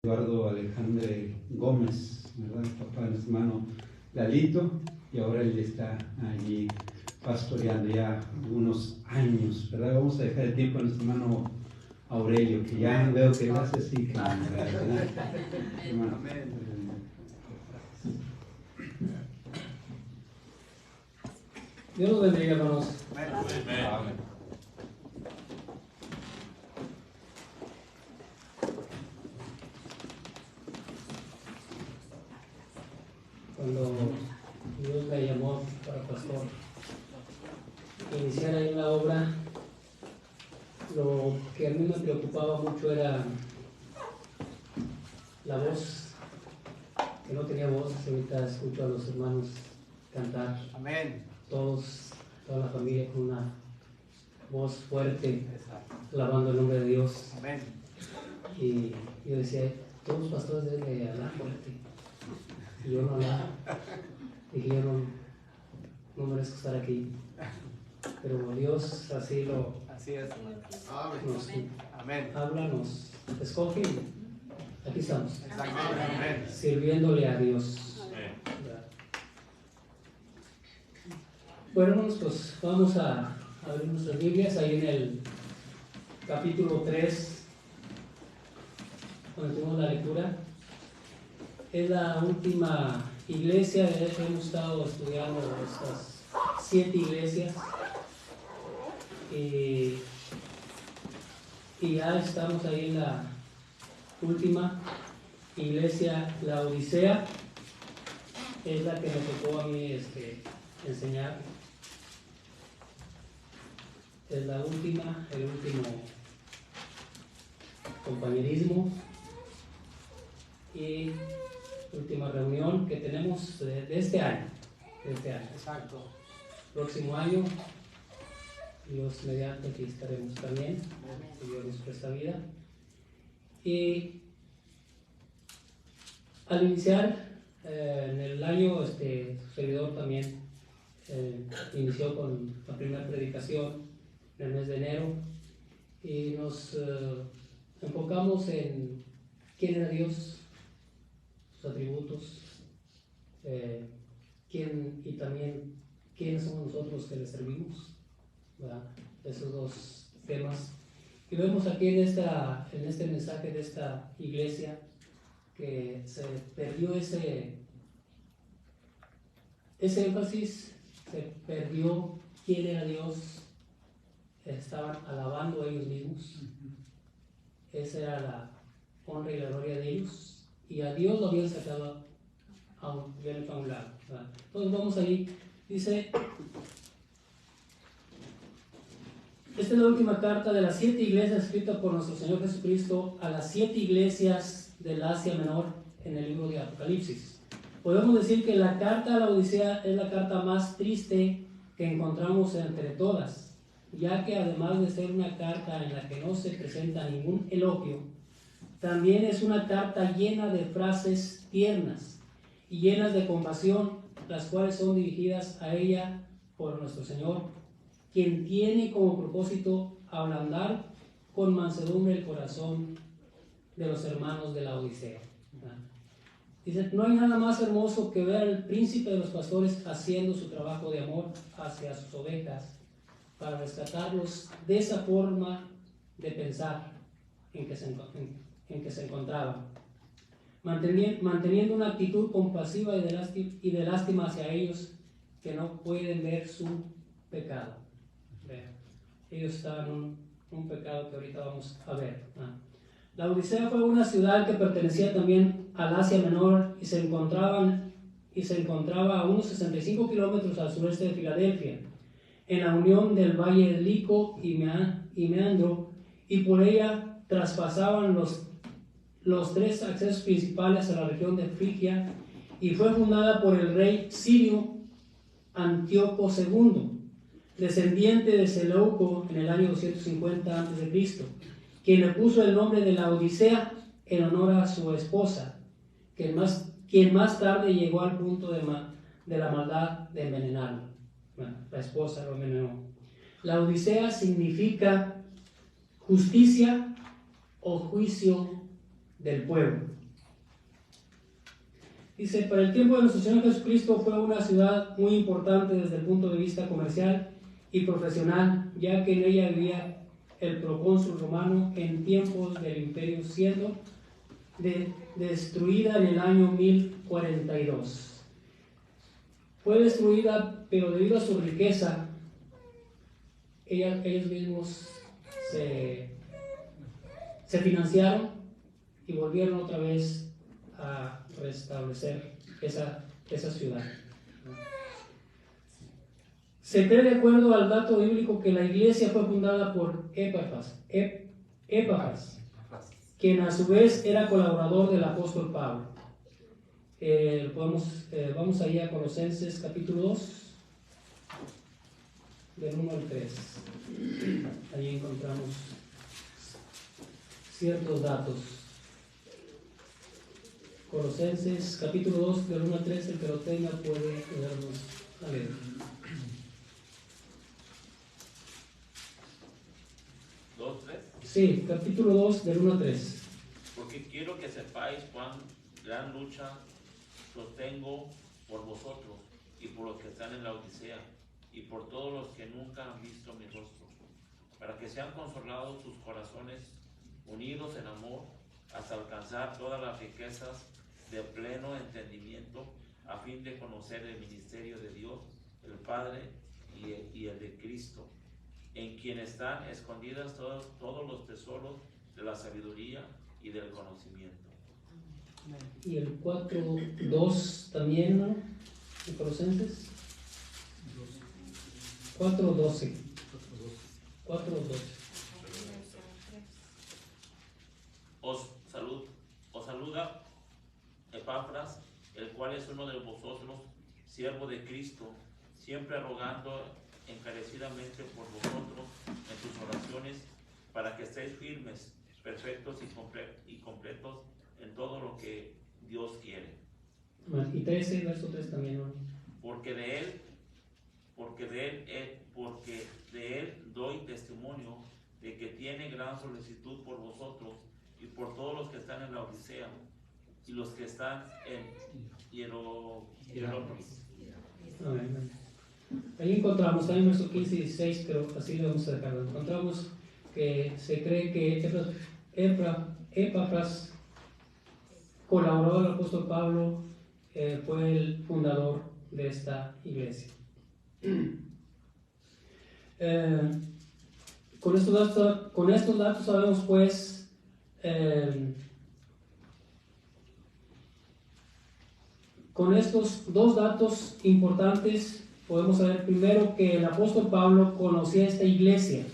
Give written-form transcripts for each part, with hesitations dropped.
Eduardo Alejandre Gómez, ¿verdad? El papá de nuestro hermano Lalito, y ahora él está allí pastoreando ya unos años, ¿verdad? Vamos a dejar el tiempo a nuestro hermano Aurelio, que ya veo que lo hace así, hermano. Dios los bendiga, hermanos. Amén. Cuando Dios me llamó para pastor, iniciar ahí la obra, lo que a mí me preocupaba mucho era la voz, que no tenía voz. Ahorita escucho a los hermanos cantar. Amén. Toda la familia con una voz fuerte, alabando el nombre de Dios. Amén. Y yo decía, todos los pastores deben de hablar fuerte. Y yo no hablaba. Dije, yo no merezco estar aquí. Pero Dios así es. nos Amén. habla, nos escoge. Aquí estamos, Exactamente. Amén. sirviéndole a Dios. Bueno, hermanos, pues vamos a abrir nuestras Biblias ahí en el capítulo 3, donde tenemos la lectura. Es la última iglesia. Hemos estado estudiando estas 7 iglesias y ya estamos ahí en la última iglesia, la Odisea. Es la que me tocó a mí enseñar. Es la última, el último compañerismo y última reunión que tenemos de este año. Exacto. Próximo año, Dios mediante, aquí estaremos también, si Dios nos presta vida. Y al iniciar en el año, su servidor también inició con la primera predicación en el mes de enero y nos enfocamos en quién era Dios, sus atributos, y también quiénes somos nosotros que le servimos, ¿verdad? Esos dos temas. Y vemos aquí en este mensaje de esta iglesia que se perdió ese énfasis, se perdió quién era Dios. Estaban alabando a ellos mismos. Esa era la honra y la gloria de ellos, y a Dios lo habían sacado a un lado, ¿verdad? Entonces vamos ahí. Dice, esta es la última carta de las 7 iglesias escrita por nuestro Señor Jesucristo a las 7 iglesias del Asia Menor en el libro de Apocalipsis. Podemos decir que la carta a la Odisea es la carta más triste que encontramos entre todas, ya que además de ser una carta en la que no se presenta ningún elogio, también es una carta llena de frases tiernas y llenas de compasión, las cuales son dirigidas a ella por nuestro Señor, quien tiene como propósito ablandar con mansedumbre el corazón de los hermanos de la Odisea. Dice, no hay nada más hermoso que ver al príncipe de los pastores haciendo su trabajo de amor hacia sus ovejas para rescatarlos de esa forma de pensar en que se encontraba, manteniendo una actitud compasiva y de lástima hacia ellos que no pueden ver su pecado. Ellos estaban en un pecado que ahorita vamos a ver. La Odisea fue una ciudad que pertenecía también al Asia Menor y se encontraba a unos 65 kilómetros al sureste de Filadelfia, en la unión del valle de Lico y Meandro, y por ella traspasaban los 3 accesos principales a la región de Frigia, y fue fundada por el rey sirio Antíoco II, descendiente de Seleuco, en el año 250 a.C., quien le puso el nombre de la Odisea en honor a su esposa, quien más tarde llegó al punto de la maldad de envenenarlo. Bueno, la esposa lo envenenó. La Odisea significa justicia o juicio del pueblo. Dice, para el tiempo de nuestro Señor Jesucristo fue una ciudad muy importante desde el punto de vista comercial y profesional, ya que en ella vivía el procónsul romano en tiempos del imperio, siendo destruida en el año 1042. Fue destruida, pero debido a su riqueza, ellos mismos se financiaron y volvieron otra vez a restablecer esa ciudad. Se cree, de acuerdo al dato bíblico, que la iglesia fue fundada por Epafras, quien a su vez era colaborador del apóstol Pablo. Vamos allá a Colosenses capítulo 2, del 1 al 3. Allí encontramos ciertos datos. Colosenses capítulo 2, del 1 al 3, el que lo tenga puede ayudarnos a leer. Sí, capítulo 2, del 1 al 3. Porque quiero que sepáis cuán gran lucha sostengo por vosotros y por los que están en la Odisea y por todos los que nunca han visto mi rostro, para que sean consolados sus corazones, unidos en amor, hasta alcanzar todas las riquezas de pleno entendimiento, a fin de conocer el ministerio de Dios, el Padre y el de Cristo, en quien están escondidas todos los tesoros de la sabiduría y del conocimiento. Y el 4.2 también, ¿no? ¿De Colosenses? 4.12. 4.12. Os saluda Epafras, el cual es uno de vosotros, siervo de Cristo, siempre rogando encarecidamente por vosotros en sus oraciones, para que estéis firmes, perfectos y completos en todo lo que Dios quiere. Y 13, verso 3 también, ¿no? Porque de él doy testimonio de que tiene gran solicitud por vosotros y por todos los que están en la Odisea y los que están en Hierópolis. Amén. Ahí encontramos también verso 15 y 16, pero así lo vamos a dejar. Encontramos que se cree que Epafras, colaborador del apóstol Pablo, fue el fundador de esta iglesia. Con estos datos sabemos pues con estos dos datos importantes podemos saber primero que el apóstol Pablo conocía esta iglesia,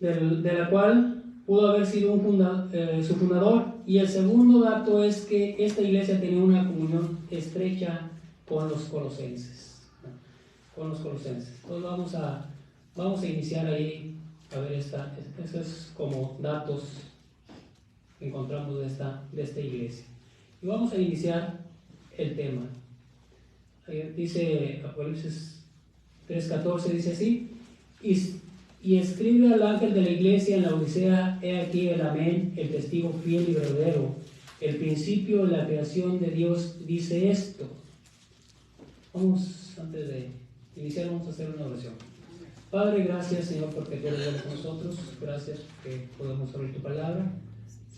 de la cual pudo haber sido su fundador, y el segundo dato es que esta iglesia tenía una comunión estrecha con los colosenses. Entonces vamos a iniciar ahí a ver estos como datos que encontramos de esta iglesia. Y vamos a iniciar el tema. Ahí dice Apocalipsis 3:14, dice así: y escribe al ángel de la iglesia en la Odisea, he aquí el Amén, el testigo fiel y verdadero, el principio de la creación de Dios, dice esto. Antes de iniciar, vamos a hacer una oración. Padre, gracias, Señor, porque tú eres bueno con nosotros. Gracias que podemos abrir tu palabra.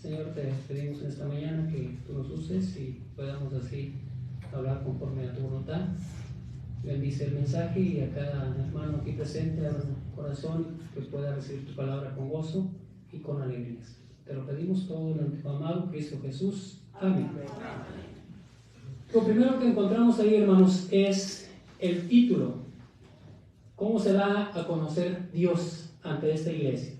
Señor, te pedimos en esta mañana que tú nos uses y podamos así hablar conforme a tu voluntad. Bendice el mensaje y a cada hermano aquí presente, abre un corazón que pueda recibir tu palabra con gozo y con alegrías. Te lo pedimos todo en el amado Cristo Jesús. Amén. Lo primero que encontramos ahí, hermanos, es el título. ¿Cómo se da a conocer Dios ante esta iglesia?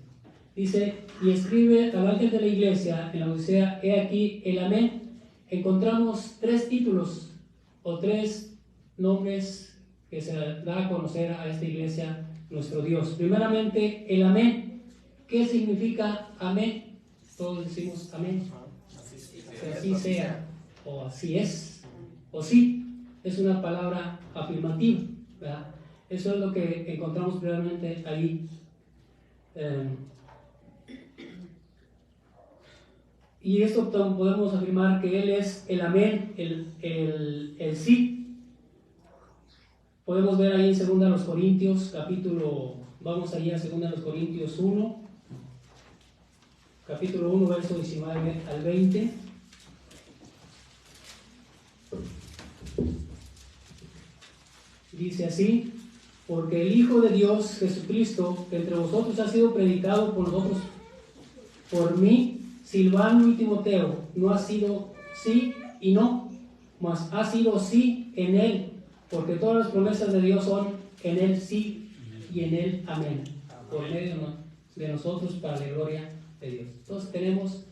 Dice, y escribe al ángel de la iglesia en la Odisea, he aquí el Amén. Encontramos tres títulos o tres nombres que se da a conocer a esta iglesia nuestro Dios. Primeramente, el Amén. ¿Qué significa Amén? Todos decimos Amén. Que así sea, o así es, o sí. Es una palabra afirmativa, ¿verdad? Eso es lo que encontramos primeramente ahí. Y esto podemos afirmar que Él es el amén, el sí. Podemos ver ahí en 2 Corintios, vamos allí a 2 Corintios 1, capítulo 1, verso 19 al 20. Dice así: porque el Hijo de Dios, Jesucristo, que entre vosotros ha sido predicado por nosotros, por mí, Silvano y Timoteo, no ha sido sí y no, mas ha sido sí en Él, porque todas las promesas de Dios son en Él sí y en Él amén, por medio de nosotros para la gloria de Dios. Entonces tenemos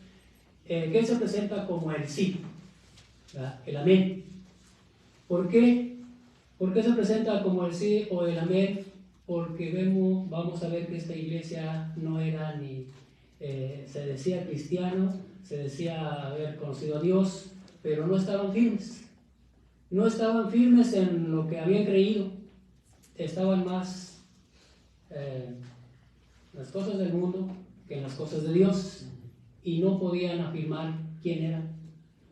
que se presenta como el sí, ¿verdad? El amén. ¿Por qué? ¿Por qué se presenta como el sí o el amén? Porque vamos a ver que esta iglesia no era ni, se decía cristiano, se decía haber conocido a Dios, pero no estaban firmes. No estaban firmes en lo que habían creído, estaban más en las cosas del mundo que en las cosas de Dios, y no podían afirmar quién eran,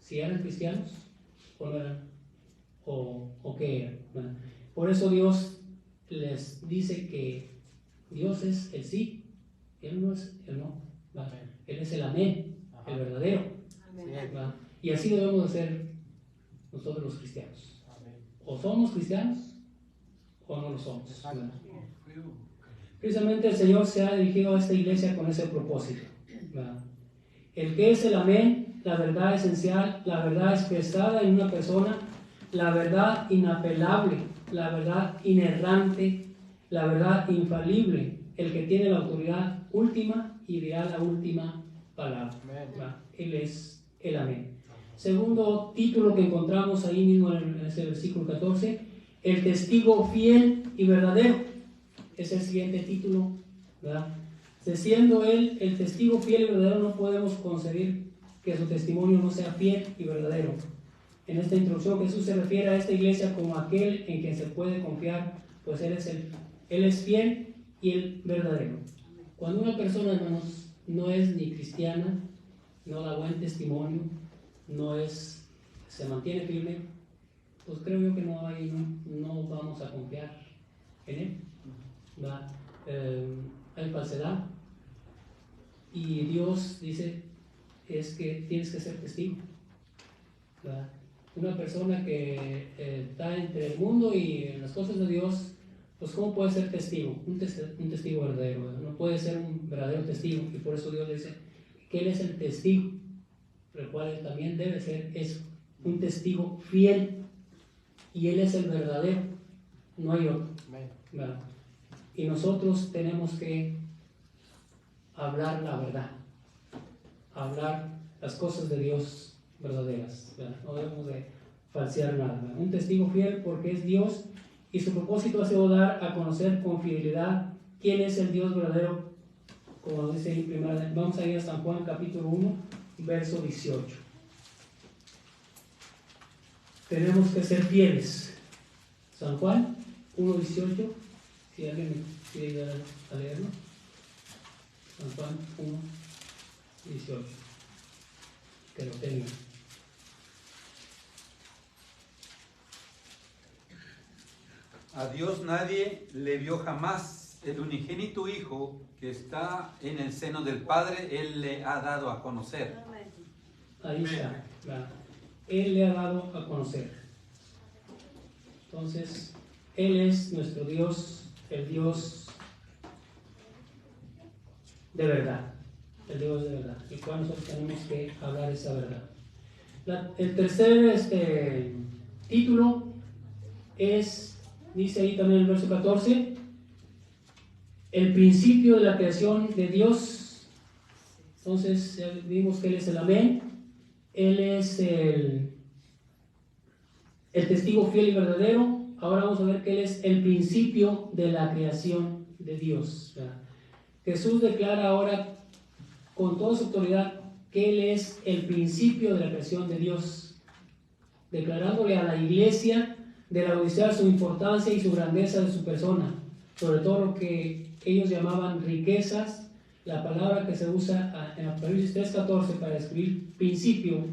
si eran cristianos o no eran, o qué eran. Bueno, por eso Dios les dice que Dios es el sí, Él no es el no, ¿va? Él es el amén, el verdadero, ¿va? Y así debemos de ser nosotros los cristianos. O somos cristianos o no lo somos, ¿verdad? Precisamente el Señor se ha dirigido a esta iglesia con ese propósito, ¿verdad? El que es el amén, la verdad esencial, la verdad expresada en una persona, la verdad inapelable, la verdad inerrante, la verdad infalible, el que tiene la autoridad última y dirá la última palabra, ¿verdad? Él es el amén. Segundo título que encontramos ahí mismo en ese versículo 14, el testigo fiel y verdadero. Es el siguiente título, ¿verdad? Siendo Él el testigo fiel y verdadero, no podemos concebir que su testimonio no sea fiel y verdadero. En esta introducción Jesús se refiere a esta iglesia como aquel en quien se puede confiar, pues Él es fiel y el verdadero. Cuando una persona, hermanos, no es ni cristiana, no da buen testimonio, se mantiene firme, pues creo yo que no vamos a confiar en Él. Hay falsedad, y Dios dice es que tienes que ser testigo, ¿verdad? Una persona que está entre el mundo y en las cosas de Dios, pues ¿cómo puede ser testigo? Un testigo verdadero, ¿verdad? No puede ser un verdadero testigo, y por eso Dios dice que Él es el testigo, el cual Él también debe ser eso, un testigo fiel, y Él es el verdadero, no hay otro, ¿verdad? Y nosotros tenemos que hablar la verdad, hablar las cosas de Dios verdaderas, ¿verdad? No debemos de falsear nada, ¿verdad? Un testigo fiel porque es Dios, y su propósito ha sido dar a conocer con fidelidad quién es el Dios verdadero, como dice ahí primero. Vamos a ir a San Juan capítulo 1, verso 18. Tenemos que ser fieles. San Juan 1, 18. Si alguien me quiere ayudar a leerlo. San Juan 1, 18. Que lo tenga. A Dios nadie le vio jamás. El unigénito Hijo que está en el seno del Padre, Él le ha dado a conocer. Ahí está. Él le ha dado a conocer. Entonces, Él es nuestro Dios, el Dios de verdad, el Dios de verdad, el cual nosotros tenemos que hablar esa verdad. El tercer título dice ahí también en el verso 14, el principio de la creación de Dios. Entonces ya vimos que Él es el amén, Él es el testigo fiel y verdadero. Ahora vamos a ver que Él es el principio de la creación de Dios, ¿verdad? Jesús declara ahora con toda su autoridad que Él es el principio de la creación de Dios, declarándole a la iglesia de la Odisea su importancia y su grandeza de su persona, sobre todo lo que ellos llamaban riquezas, la palabra que se usa en Apocalipsis 3:14 para describir principio,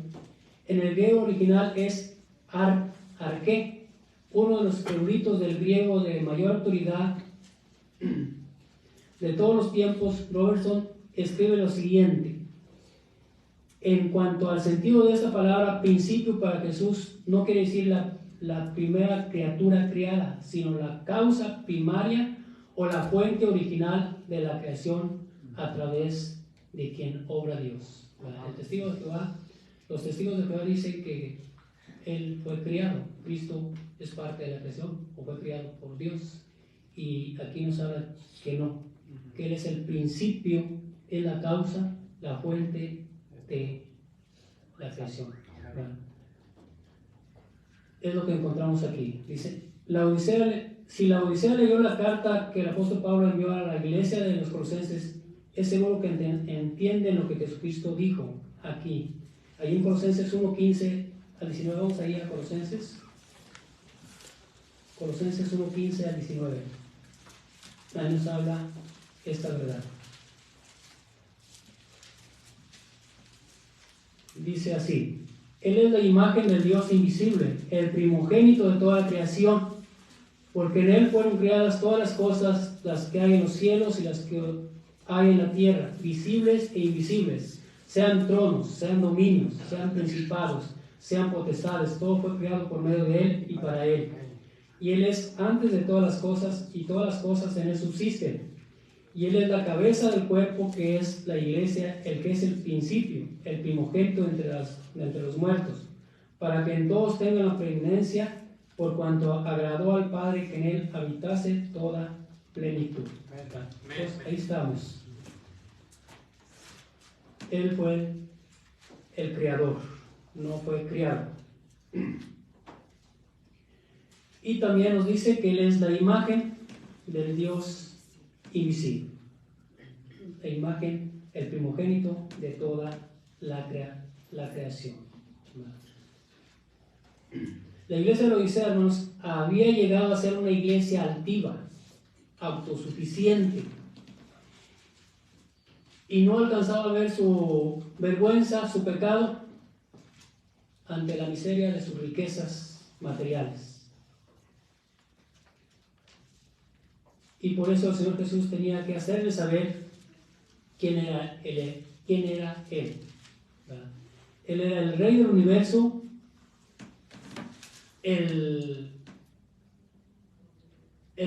en el griego original es arqué. Uno de los eruditos del griego de mayor autoridad de todos los tiempos, Robertson, escribe lo siguiente: en cuanto al sentido de esta palabra, principio para Jesús no quiere decir la primera criatura criada, sino la causa primaria o la fuente original de la creación a través de quien obra Dios. El testigo de Jehová, los testigos de Jehová dicen que Él fue criado, Cristo es parte de la creación o fue criado por Dios, y aquí nos habla que no, que Él es el principio, es la causa, la fuente de la creación. Es lo que encontramos aquí. Dice, si la Odisea leyó la carta que el apóstol Pablo envió a la iglesia de los Colosenses, es seguro que entienden lo que Jesucristo dijo aquí. Ahí en Colosenses 1:15 al 19, vamos ahí a Colosenses 1:15 al 19. Ahí nos habla esta verdad. Dice así: Él es la imagen del Dios invisible, el primogénito de toda la creación, porque en Él fueron creadas todas las cosas, las que hay en los cielos y las que hay en la tierra, visibles e invisibles, sean tronos, sean dominios, sean principados, sean potestades, todo fue creado por medio de Él y para Él. Y Él es antes de todas las cosas, y todas las cosas en Él subsisten. Y Él es la cabeza del cuerpo, que es la iglesia, el que es el principio, el primogénito entre los muertos, para que en todos tengan la preeminencia, por cuanto agradó al Padre que en Él habitase toda plenitud. Entonces, ahí estamos. Él fue el creador, no fue criado. Y también nos dice que Él es la imagen del Dios invisible, la imagen, el primogénito de toda la creación. La iglesia de la Odisea, hermanos, había llegado a ser una iglesia altiva, autosuficiente, y no alcanzaba a ver su vergüenza, su pecado, ante la miseria de sus riquezas materiales. Y por eso el Señor Jesús tenía que hacerle saber quién era Él. ¿Verdad? Él era el Rey del universo, el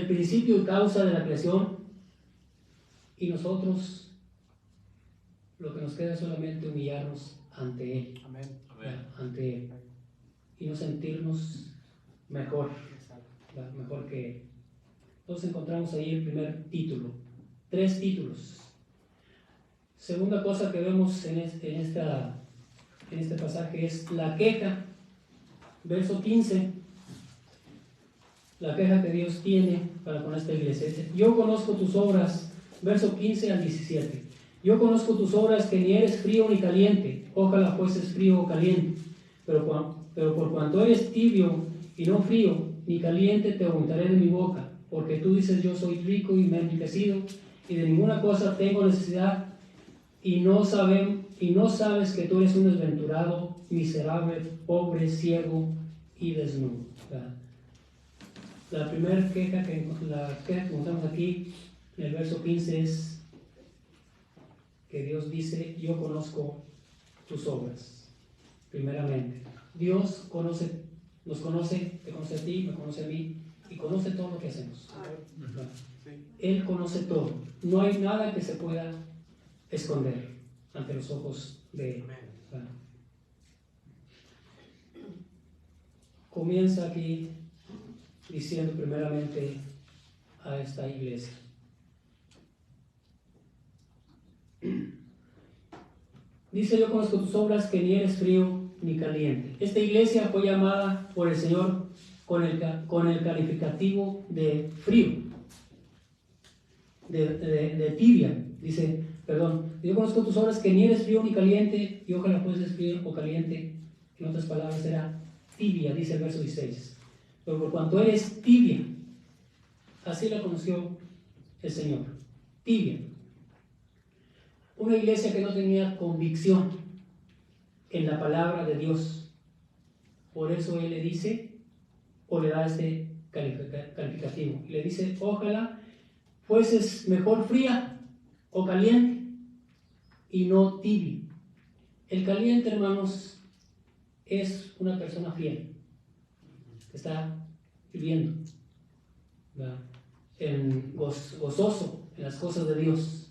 principio y causa de la creación, y nosotros lo que nos queda es solamente humillarnos ante Él. Amén. Ante Él. Y no sentirnos mejor, mejor que Él. Entonces encontramos ahí el primer título, 3 títulos. Segunda cosa que vemos en este pasaje es la queja, verso 15, la queja que Dios tiene para con esta iglesia. Dice, yo conozco tus obras, verso 15 al 17, yo conozco tus obras, que ni eres frío ni caliente, ojalá fueses frío o caliente, pero por cuanto eres tibio y no frío ni caliente, te vomitaré de mi boca. Porque tú dices, yo soy rico y me he enriquecido, y de ninguna cosa tengo necesidad, y no sabes que tú eres un desventurado, miserable, pobre, ciego y desnudo. La primera queja que encontramos aquí, en el verso 15, es que Dios dice, yo conozco tus obras. Primeramente, Dios nos conoce, te conoce a ti, me conoce a mí, y conoce todo lo que hacemos. Él conoce todo. No hay nada que se pueda esconder ante los ojos de Él. Comienza aquí diciendo primeramente a esta iglesia. Dice, yo conozco tus obras, que ni eres frío ni caliente. Esta iglesia fue llamada por el Señor con el calificativo de frío, de tibia. Dice, yo conozco tus obras, que ni eres frío ni caliente, y ojalá fueses frío o caliente. En otras palabras era tibia, dice el verso 16. Pero por cuanto eres tibia, así la conoció el Señor, tibia. una iglesia que no tenía convicción en la palabra de Dios. Por eso él le dice, o le da este calificativo, y le dice: ojalá fueses mejor fría o caliente y no tibio. El caliente, hermanos, es una persona fiel que está viviendo, ¿verdad?, gozoso en las cosas de Dios.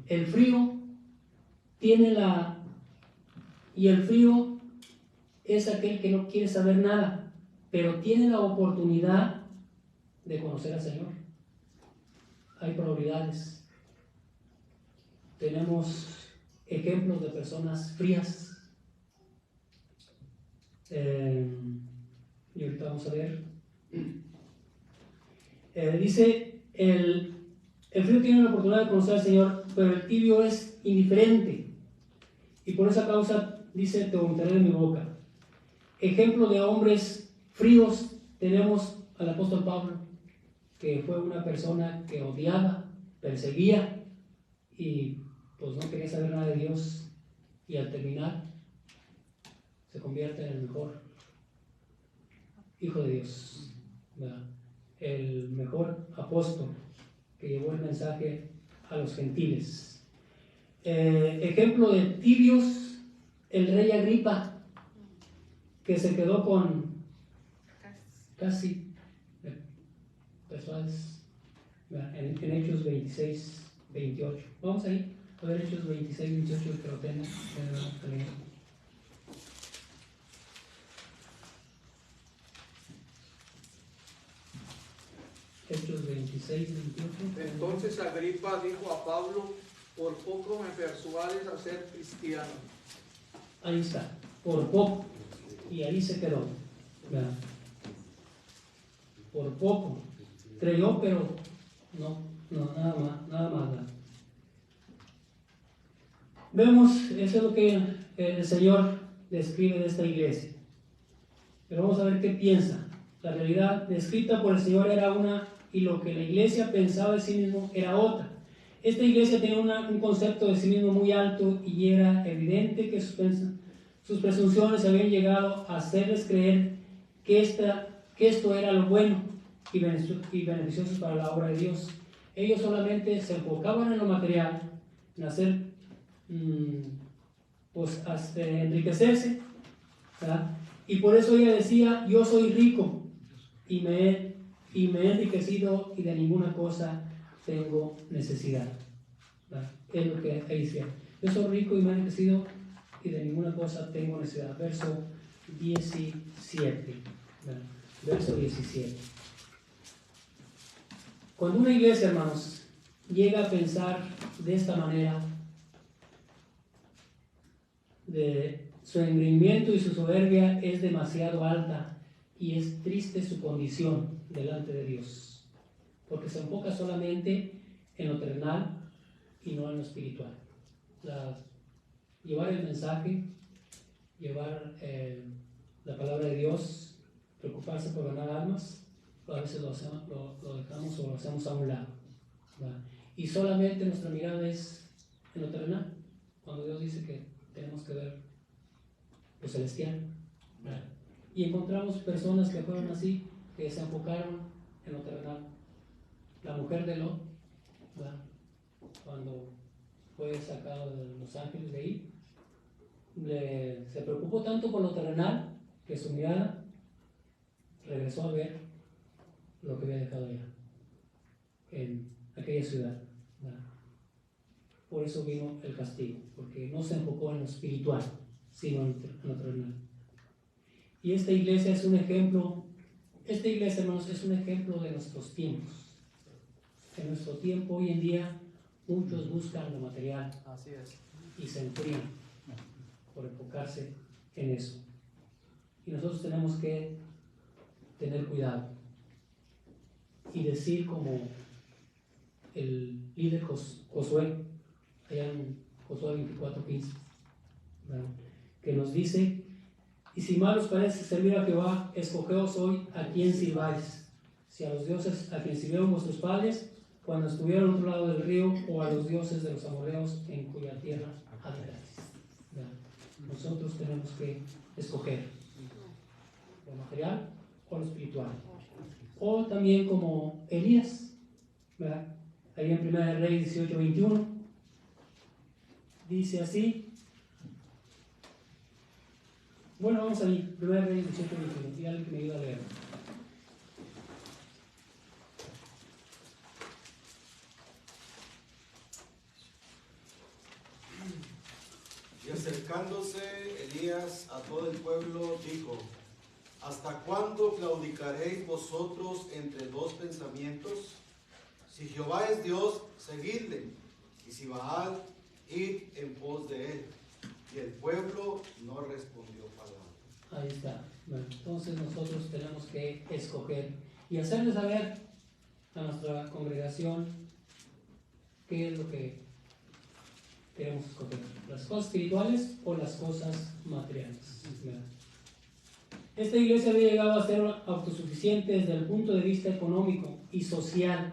El frío el frío es aquel que no quiere saber nada, pero tiene la oportunidad de conocer al Señor. Hay probabilidades. Tenemos ejemplos de personas frías. Y ahorita vamos a ver. Dice, el frío tiene la oportunidad de conocer al Señor, pero el tibio es indiferente. Y por esa causa, dice, te vomitaré de mi boca. Ejemplo de hombres fríos, tenemos al apóstol Pablo, que fue una persona que odiaba, perseguía y pues no quería saber nada de Dios, y al terminar se convierte en el mejor hijo de Dios, ¿verdad?, el mejor apóstol que llevó el mensaje a los gentiles. Ejemplo de tibios, el rey Agripa, que se quedó con casi personas, en Hechos 26, 28. Vamos ahí a ver Hechos 26, 28, el que lo tenga. Hechos 26, 28. Entonces Agripa dijo a Pablo: por poco me persuades a ser cristiano. Ahí está, por poco. Y ahí se quedó, ¿verdad? Por poco. Creyó, pero no, nada más. ¿Verdad? Vemos, eso es lo que el Señor describe de esta iglesia. Pero vamos a ver qué piensa. La realidad descrita por el Señor era una, y lo que la iglesia pensaba de sí mismo era otra. Esta iglesia tenía un concepto de sí mismo muy alto, y era evidente que sus presunciones habían llegado a hacerles creer que esto era lo bueno y beneficioso para la obra de Dios. Ellos solamente se enfocaban en lo material, en hacer, enriquecerse, ¿verdad? Y por eso ella decía: yo soy rico y me he enriquecido, y de ninguna cosa tengo necesidad, ¿verdad? Es lo que ahí decía: yo soy rico y me he enriquecido, y de ninguna cosa tengo necesidad. Verso 17, ¿verdad? Verso 17. Cuando una iglesia, hermanos, llega a pensar de esta manera, de su engreimiento y su soberbia es demasiado alta, y es triste su condición delante de Dios, porque se enfoca solamente en lo terrenal y no en lo espiritual. Llevar el mensaje, llevar la palabra de Dios, preocuparse por ganar almas, a veces lo dejamos o lo hacemos a un lado, ¿verdad? Y solamente nuestra mirada es en lo terrenal, cuando Dios dice que tenemos que ver lo celestial, ¿verdad? Y encontramos personas que fueron así, que se enfocaron en lo terrenal. La mujer de Lot, ¿verdad?, cuando fue sacado de los ángeles de ahí, se preocupó tanto por lo terrenal que su mirada regresó a ver lo que había dejado allá en aquella ciudad, ¿verdad? Por eso vino el castigo, porque no se enfocó en lo espiritual, sino en lo terrenal. Y esta iglesia es un ejemplo. Esta iglesia, hermanos, es un ejemplo de nuestros tiempos. En nuestro tiempo, hoy en día, muchos buscan lo material. Así es. Y se enfrían por enfocarse en eso. Y nosotros tenemos que tener cuidado y decir, como el líder Josué, allá en Josué 24:15, ¿verdad?, que nos dice: y si mal os parece servir a Jehová, escogeos hoy a quién sirváis, si a los dioses a quien sirvieron vuestros padres, cuando estuvieron al otro lado del río, o a los dioses de los amorreos en cuya tierra habitaste. ¿Verdad? Nosotros tenemos que escoger lo material o lo espiritual. O también como Elías, ¿verdad? Ahí en 1 Reyes 18:21 dice así. Bueno, vamos ahí, 1 Reyes 18:21, y alguien que me ayuda a leer. Y acercándose Elías a todo el pueblo, dijo: ¿Hasta cuándo claudicaréis vosotros entre dos pensamientos? Si Jehová es Dios, seguidle, y si Baal, id en pos de él. Y el pueblo no respondió palabra. Ahí está. Bueno, entonces nosotros tenemos que escoger y hacerle saber a nuestra congregación qué es lo que queremos escoger, las cosas espirituales o las cosas materiales. Esta iglesia había llegado a ser autosuficiente desde el punto de vista económico y social,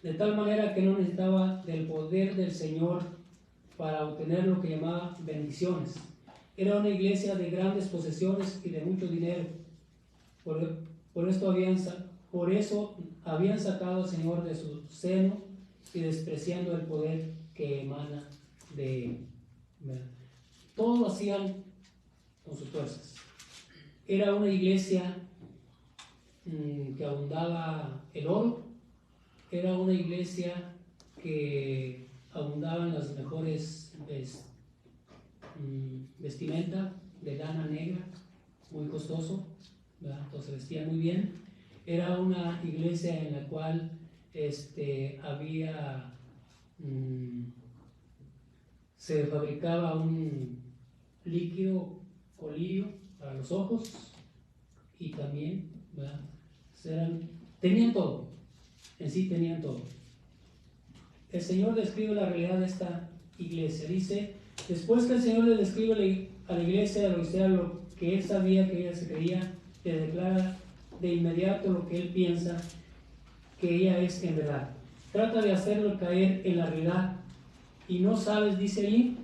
de tal manera que no necesitaba del poder del Señor para obtener lo que llamaba bendiciones. Era una iglesia de grandes posesiones y de mucho dinero. Por eso habían sacado al Señor de su seno y despreciando el poder que emana de él. Todo lo hacían con sus fuerzas. Era una iglesia que abundaba el oro. Era una iglesia que abundaba en las mejores vestimenta de lana negra, muy costoso, ¿verdad? Entonces vestían muy bien. Era una iglesia en la cual había se fabricaba un líquido colirio para los ojos, y también, ¿verdad? Tenían todo, en sí tenían todo. El Señor describe la realidad de esta iglesia. Dice: después que el Señor le describe a la iglesia de Laodicea lo que él sabía que ella se creía, le declara de inmediato lo que él piensa que ella es en verdad. Trata de hacerlo caer en la realidad. Y no sabes, dice ahí,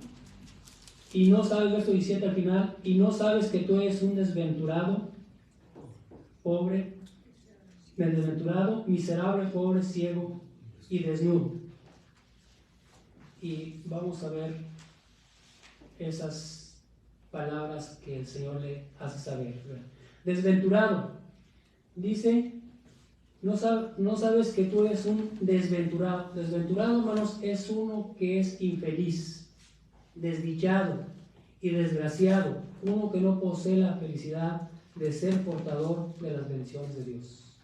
y no sabes, verso 17 al final, y no sabes que tú eres un desventurado, pobre, desventurado, miserable, pobre, ciego y desnudo. Y vamos a ver esas palabras que el Señor le hace saber. Desventurado, dice: no sabes que tú eres un desventurado. Desventurado, hermanos, es uno que es infeliz, desdichado y desgraciado, uno que no posee la felicidad de ser portador de las bendiciones de Dios.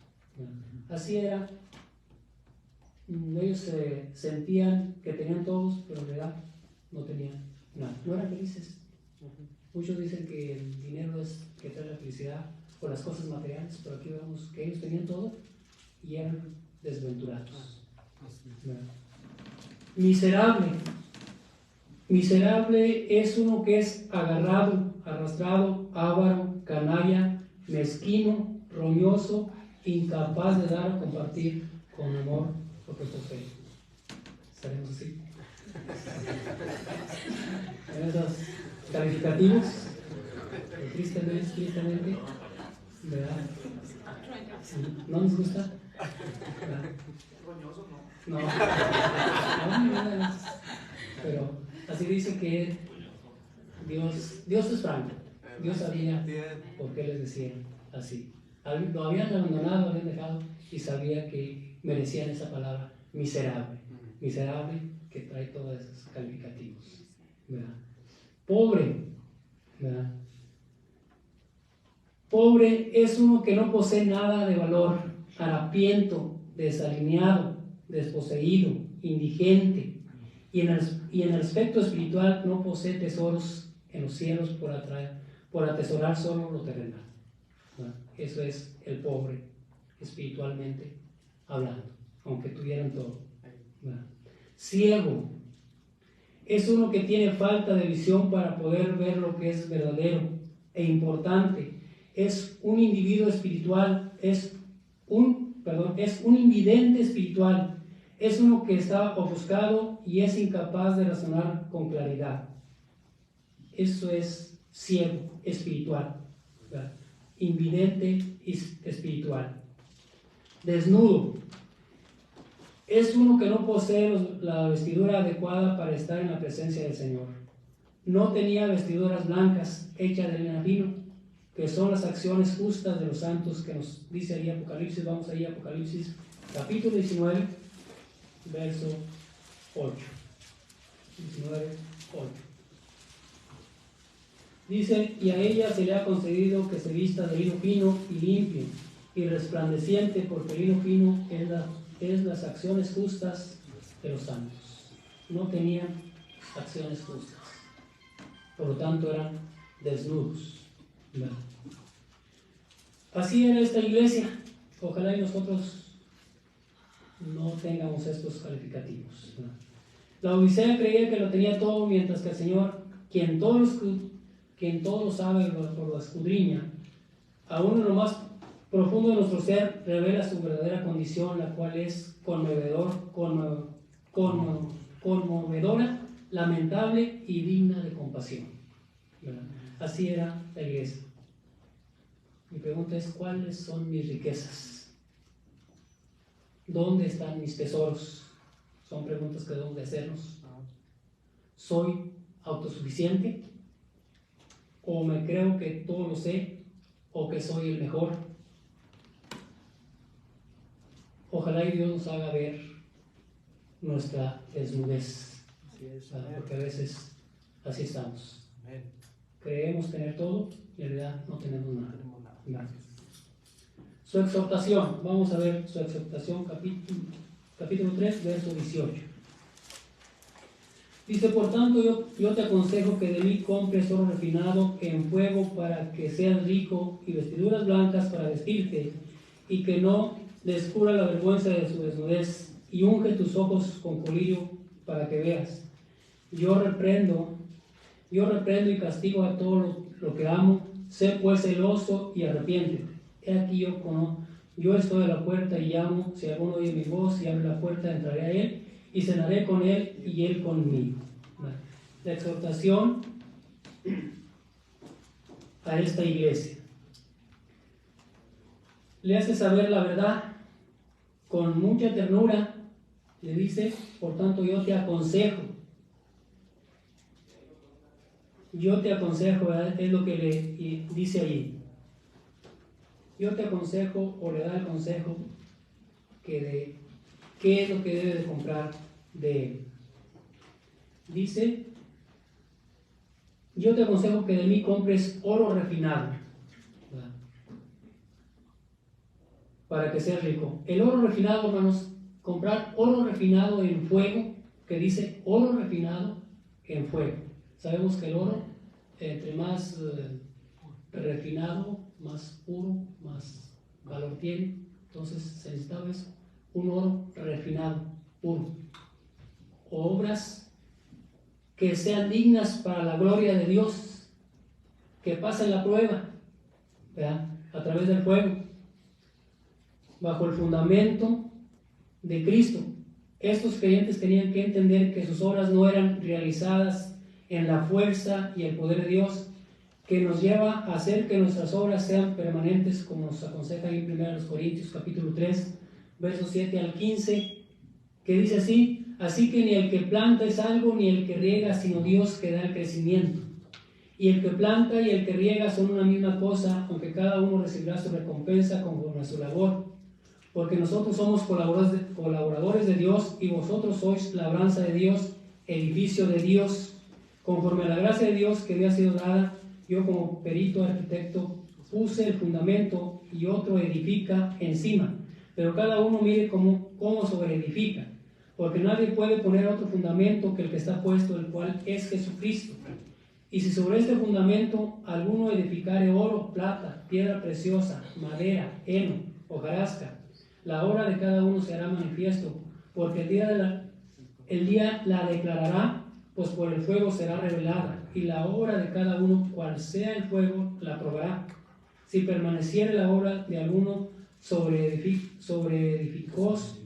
Así era. Ellos se sentían que tenían todos, pero en realidad no tenían nada, no eran felices. Muchos dicen que el dinero es que trae la felicidad o las cosas materiales, pero aquí vemos que ellos tenían todo y eran desventurados. Miserable. Miserable es uno que es agarrado, arrastrado, avaro, canalla, mezquino, roñoso, incapaz de dar o compartir con amor lo que posee. ¿Estaremos así? En esos calificativos, tristemente, ¿verdad? ¿No nos gusta? Roñoso, No. Pero así dice que Dios es franco. Dios sabía por qué les decían así. Lo habían abandonado, lo habían dejado, y sabía que merecían esa palabra, miserable. Miserable, que trae todos esos calificativos, ¿verdad? Pobre, ¿verdad? Pobre es uno que no posee nada de valor, harapiento, desalineado, desposeído, indigente, y en el aspecto espiritual no posee tesoros en los cielos por atesorar solo lo terrenal. ¿Verdad? Eso es el pobre, espiritualmente hablando, aunque tuvieran todo. ¿Verdad? Ciego es uno que tiene falta de visión para poder ver lo que es verdadero e importante. Es un individuo espiritual, es un invidente espiritual, Es uno que está ofuscado y es incapaz de razonar con claridad. Eso es ciego espiritual, ¿verdad? Invidente espiritual. Desnudo. Es uno que no posee la vestidura adecuada para estar en la presencia del Señor. No tenía vestiduras blancas hechas de lino fino, que son las acciones justas de los santos, que nos dice ahí Apocalipsis. Vamos ahí a Apocalipsis capítulo 19, verso 8. 19, 8. Dice: y a ella se le ha concedido que se vista de lino fino y limpio y resplandeciente, porque el lino fino es las acciones justas de los santos. No tenían acciones justas, por lo tanto eran desnudos. ¿Verdad? Así era esta iglesia. Ojalá y nosotros no tengamos estos calificativos, ¿verdad? La Odisea creía que lo tenía todo, mientras que el Señor, quien todo lo sabe, lo escudriña, aún en lo más profundo de nuestro ser, revela su verdadera condición, la cual es conmovedora, lamentable y digna de compasión, ¿verdad? Así era la iglesia. Mi pregunta es: ¿cuáles son mis riquezas? ¿Dónde están mis tesoros? Son preguntas que debemos de hacernos. ¿Soy autosuficiente? ¿O me creo que todo lo sé? ¿O que soy el mejor? Ojalá y Dios nos haga ver nuestra desnudez, porque a veces así estamos. Creemos tener todo y en realidad no tenemos nada. Su exhortación, vamos a ver su exhortación, capítulo 3, verso 18. Dice: por tanto yo te aconsejo que de mí compres oro refinado en fuego para que seas rico, y vestiduras blancas para vestirte, y que no descubra la vergüenza de su desnudez, y unge tus ojos con colirio para que veas. Yo reprendo y castigo a todo lo que amo. Sé pues celoso y arrepiéntete. He aquí yo estoy a la puerta y llamo. Si alguno oye mi voz y abre la puerta, entraré a él y cenaré con él y él conmigo. La exhortación a esta iglesia le hace saber la verdad con mucha ternura. Le dice: por tanto yo te aconsejo, ¿verdad? Es lo que le dice allí. Yo te aconsejo, o le da el consejo qué es lo que debe de comprar de él. Dice: yo te aconsejo que de mí compres oro refinado, ¿verdad?, para que seas rico. El oro refinado, hermanos, comprar oro refinado en fuego, que dice oro refinado en fuego. Sabemos que el oro, entre más refinado, más puro, más valor tiene. Entonces se necesitaba eso, un oro refinado, puro. Obras que sean dignas para la gloria de Dios, que pasen la prueba, ¿verdad?, a través del fuego, bajo el fundamento de Cristo. Estos creyentes tenían que entender que sus obras no eran realizadas en la fuerza y el poder de Dios, que nos lleva a hacer que nuestras obras sean permanentes, como nos aconseja ahí en 1 Corintios capítulo 3, versos 7 al 15, que dice así: así que ni el que planta es algo, ni el que riega, sino Dios que da el crecimiento. Y el que planta y el que riega son una misma cosa, aunque cada uno recibirá su recompensa conforme a su labor. Porque nosotros somos colaboradores de Dios, y vosotros sois labranza de Dios, edificio de Dios. Conforme a la gracia de Dios que me ha sido dada, yo como perito arquitecto puse el fundamento y otro edifica encima. Pero cada uno mire cómo sobreedifica. Porque nadie puede poner otro fundamento que el que está puesto, el cual es Jesucristo. Y si sobre este fundamento alguno edificare oro, plata, piedra preciosa, madera, heno, hojarasca, la obra de cada uno se hará manifiesto, porque el día la declarará, pues por el fuego será revelada, y la obra de cada uno, cual sea el fuego, la probará. Si permaneciere la obra de alguno sobre edificos,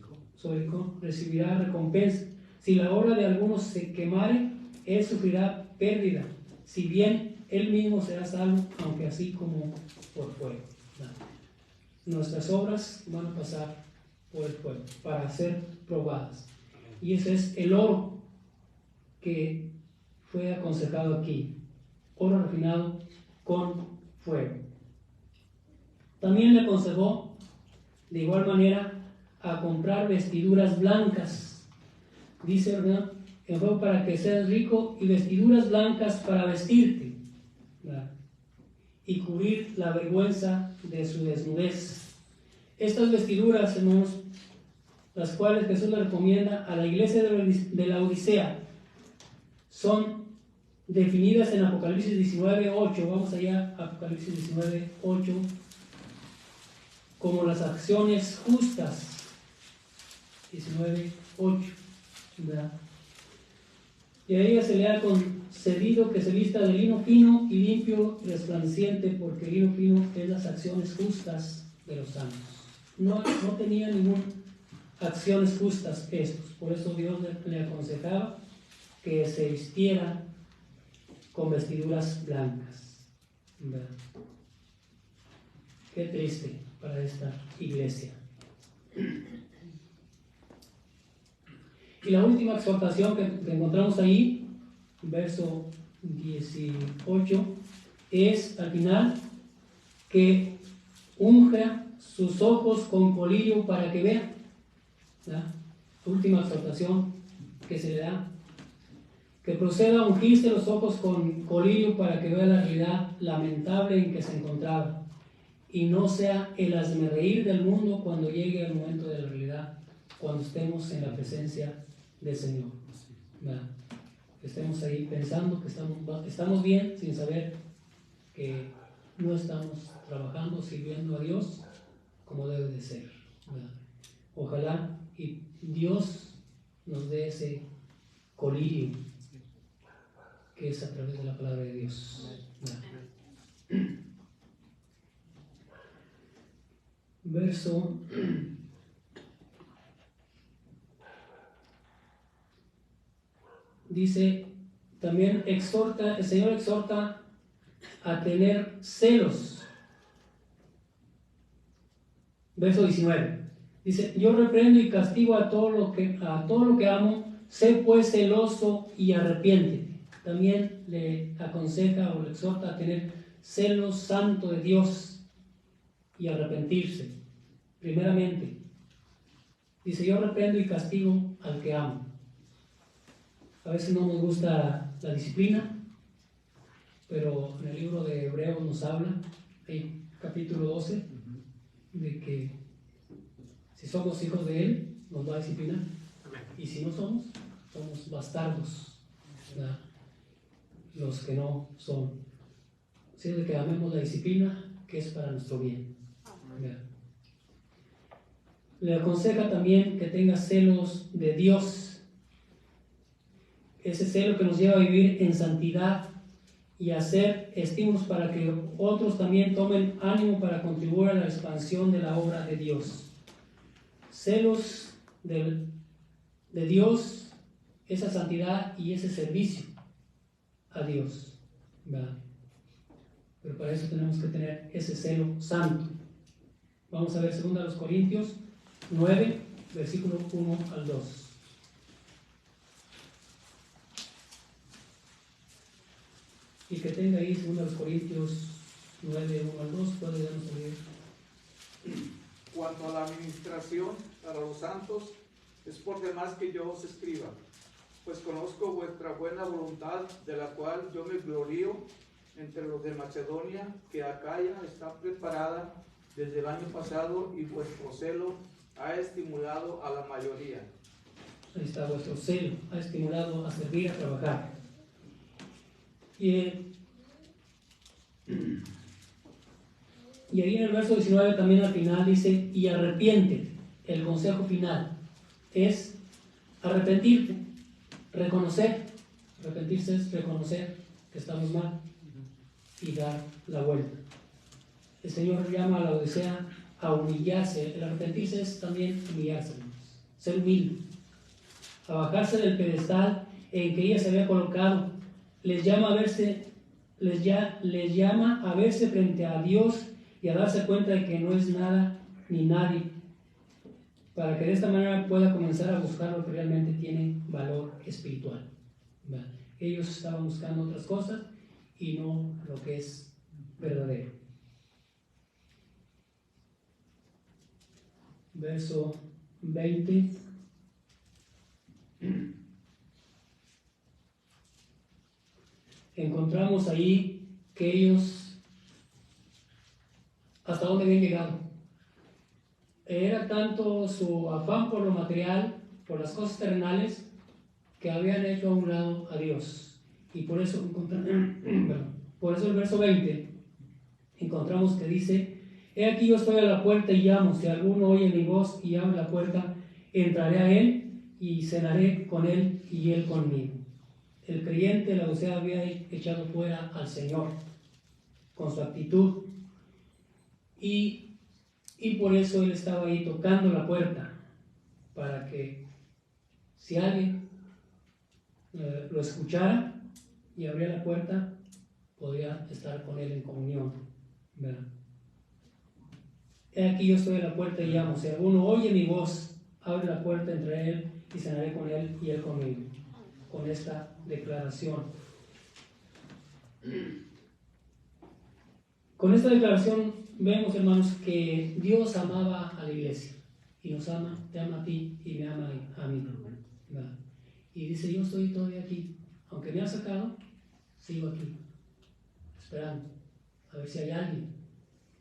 recibirá recompensa. Si la obra de algunos se quemare, él sufrirá pérdida, si bien él mismo será salvo, aunque así como por fuego. Nuestras obras van a pasar por el fuego para ser probadas. Y ese es el oro que fue aconsejado aquí, oro refinado con fuego. También le aconsejó de igual manera a comprar vestiduras blancas, dice, ¿verdad?, en juego para que seas rico, y vestiduras blancas para vestirte, ¿verdad?, y cubrir la vergüenza de su desnudez. Estas vestiduras, hermanos, las cuales Jesús le recomienda a la iglesia de la Odisea, son definidas en Apocalipsis 19:8. Vamos allá, Apocalipsis 19:8, como las acciones justas. 19:8, ¿verdad? Y a ella se le ha concedido que se vista de lino fino y limpio y resplandeciente, porque el lino fino es las acciones justas de los santos. No tenía ninguna acciones justas estos, por eso Dios le aconsejaba que se vistiera con vestiduras blancas, ¿verdad? Qué triste para esta iglesia. Y la última exhortación que encontramos ahí, verso 18, es al final que unja sus ojos con colirio para que vea. ¿Verdad? Última exhortación que se le da, que proceda a ungirse los ojos con colirio para que vea la realidad lamentable en que se encontraba, y no sea el hazmerreír del mundo cuando llegue el momento de la realidad, cuando estemos en la presencia del Señor. ¿Verdad? Estemos ahí pensando que estamos bien, sin saber que no estamos trabajando, sirviendo a Dios como debe de ser. ¿Verdad? Ojalá y Dios nos dé ese colirio que es a través de la palabra de Dios. ¿Verdad? Verso dice, también el Señor exhorta a tener celos. Verso 19. Dice, yo reprendo y castigo a todo lo que amo, sé pues celoso y arrepiéntete. También le aconseja o le exhorta a tener celos santo de Dios y arrepentirse. Primeramente, dice, yo reprendo y castigo al que amo. A veces no nos gusta la disciplina, pero en el libro de Hebreos nos habla, en capítulo 12, de que si somos hijos de Él, nos va a disciplinar. Y si no somos bastardos, ¿verdad? Los que no son. Así es de que amemos la disciplina, que es para nuestro bien. ¿Verdad? Le aconseja también que tenga celos de Dios. Ese celo que nos lleva a vivir en santidad y a hacer estímulos para que otros también tomen ánimo para contribuir a la expansión de la obra de Dios. Celos de Dios, esa santidad y ese servicio a Dios, ¿verdad? Pero para eso tenemos que tener ese celo santo. Vamos a ver 2 Corintios 9, versículo 1 al 2. Y que tenga ahí 2 Corintios 9, 1 al 2, puede darnos a leer. Cuanto a la administración para los santos, es por demás que yo os escriba, pues conozco vuestra buena voluntad, de la cual yo me glorío entre los de Macedonia, que Acaya está preparada desde el año pasado, y vuestro celo ha estimulado a la mayoría. Ahí está, vuestro celo ha estimulado a servir, a trabajar. Y ahí en el verso 19 también al final dice, y arrepiéntete. El consejo final es arrepentirte, reconocer. Arrepentirse es reconocer que estamos mal y dar la vuelta. El Señor llama a la Odisea a humillarse. El arrepentirse es también humillarse, ser humilde, a bajarse del pedestal en que ella se había colocado. Les llama a verse frente a Dios y a darse cuenta de que no es nada ni nadie, para que de esta manera pueda comenzar a buscar lo que realmente tiene valor espiritual. ¿Verdad? Ellos estaban buscando otras cosas y no lo que es verdadero. Verso 20. Encontramos ahí que ellos, ¿hasta dónde habían llegado? Era tanto su afán por lo material, por las cosas terrenales, que habían hecho a un lado a Dios. Y por eso el verso 20 encontramos que dice: he aquí yo estoy a la puerta y llamo, si alguno oye mi voz y abre la puerta, entraré a él y cenaré con él y él conmigo. El creyente, la Odisea, había echado fuera al Señor con su actitud, y por eso él estaba ahí tocando la puerta, para que si alguien lo escuchara y abría la puerta, podría estar con él en comunión, ¿verdad? He aquí yo estoy a la puerta y llamo, si alguno oye mi voz, abre la puerta, entre él y cenaré con él y él conmigo. Con esta declaración. Con esta declaración vemos, hermanos, que Dios amaba a la iglesia y nos ama, te ama a ti y me ama a mí, ¿verdad? Y dice: yo estoy todavía aquí, aunque me ha sacado, sigo aquí, esperando a ver si hay alguien,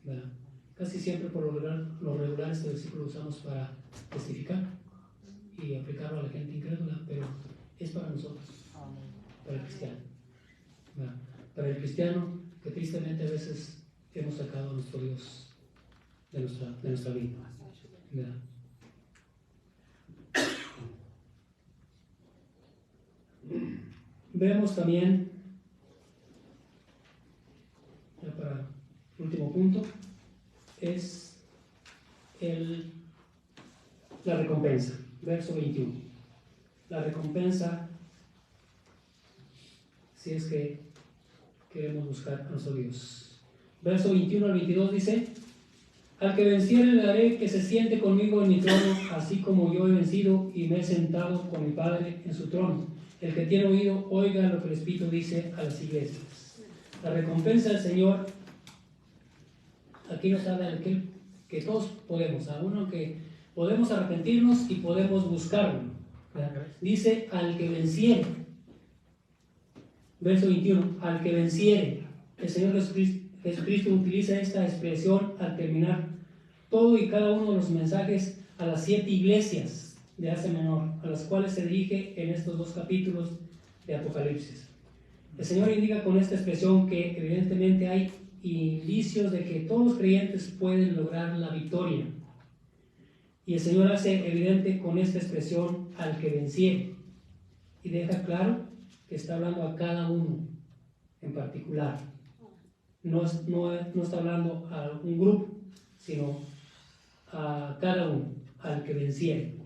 ¿verdad? Casi siempre por lo regular este versículo lo usamos para testificar y aplicarlo a la gente incrédula, pero es para nosotros, para el cristiano, ¿verdad? Para el cristiano que tristemente a veces hemos sacado a nuestro Dios de nuestra vida, ¿verdad? Vemos también, ya para el último punto, es la recompensa, verso 21. La recompensa, si es que queremos buscar a nuestro Dios. Verso 21 al 22 dice: al que venciere le daré que se siente conmigo en mi trono, así como yo he vencido y me he sentado con mi Padre en su trono. El que tiene oído, oiga lo que el Espíritu dice a las iglesias. La recompensa del Señor, aquí nos habla de que todos podemos, aún que podemos arrepentirnos y podemos buscarlo, ¿verdad? Dice: al que venciere. Verso 21, al que venciere. El Señor Jesucristo utiliza esta expresión al terminar todo y cada uno de los mensajes a las 7 iglesias de Asia Menor, a las cuales se dirige en estos 2 capítulos de Apocalipsis. El Señor indica con esta expresión que evidentemente hay indicios de que todos los creyentes pueden lograr la victoria. Y el Señor hace evidente con esta expresión al que venciere, y deja claro que está hablando a cada uno en particular. No está hablando a un grupo, sino a cada uno, al que venciere.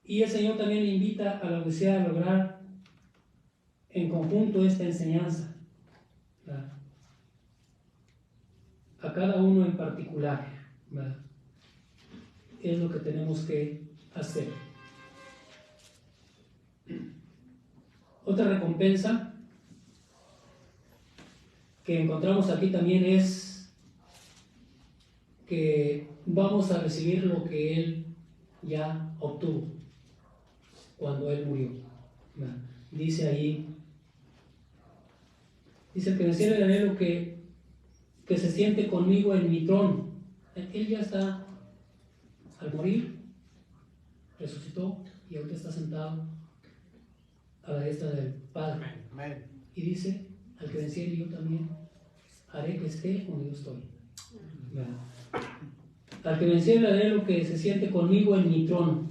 Y el Señor también invita a la Odisea a lograr en conjunto esta enseñanza, ¿verdad? A cada uno en particular, ¿verdad? Es lo que tenemos que hacer. Otra recompensa que encontramos aquí también es que vamos a recibir lo que Él ya obtuvo cuando Él murió. Dice ahí, dice que venciere le daré lo que se siente conmigo en mi trono. Él ya está, al morir, resucitó y ahorita está sentado a la diestra del Padre. Amén. Y dice: al que venciere, yo también haré que esté donde yo estoy. ¿Verdad? Al que venciere le daré lo que se siente conmigo en mi trono,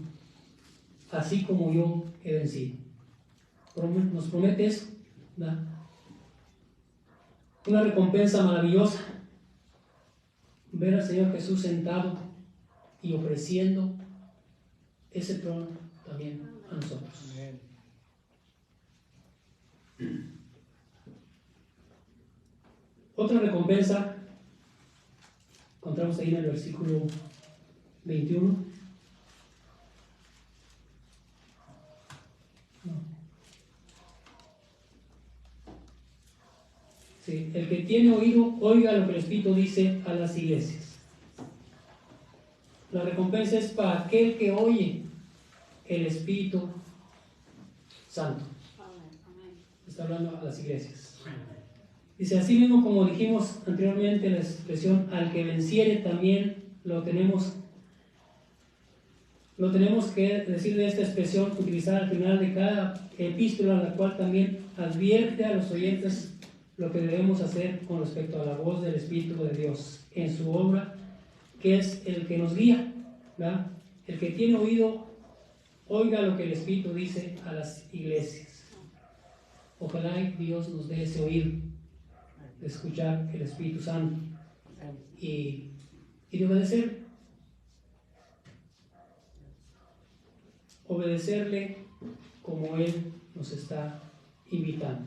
así como yo he vencido. Nos promete eso, ¿verdad? Una recompensa maravillosa, ver al Señor Jesús sentado y ofreciendo ese trono también a nosotros. Otra recompensa encontramos ahí en el versículo 21. No. Sí, el que tiene oído, oiga lo que el Espíritu dice a las iglesias. La recompensa es para aquel que oye el Espíritu Santo. Está hablando a las iglesias. Dice, así mismo como dijimos anteriormente, la expresión al que venciere también lo tenemos que decir de esta expresión, utilizar al final de cada epístola, la cual también advierte a los oyentes lo que debemos hacer con respecto a la voz del Espíritu de Dios en su obra, que es el que nos guía, ¿verdad? El que tiene oído, oiga lo que el Espíritu dice a las iglesias. Ojalá Dios nos dé ese oído de escuchar el Espíritu Santo y de obedecerle como Él nos está invitando.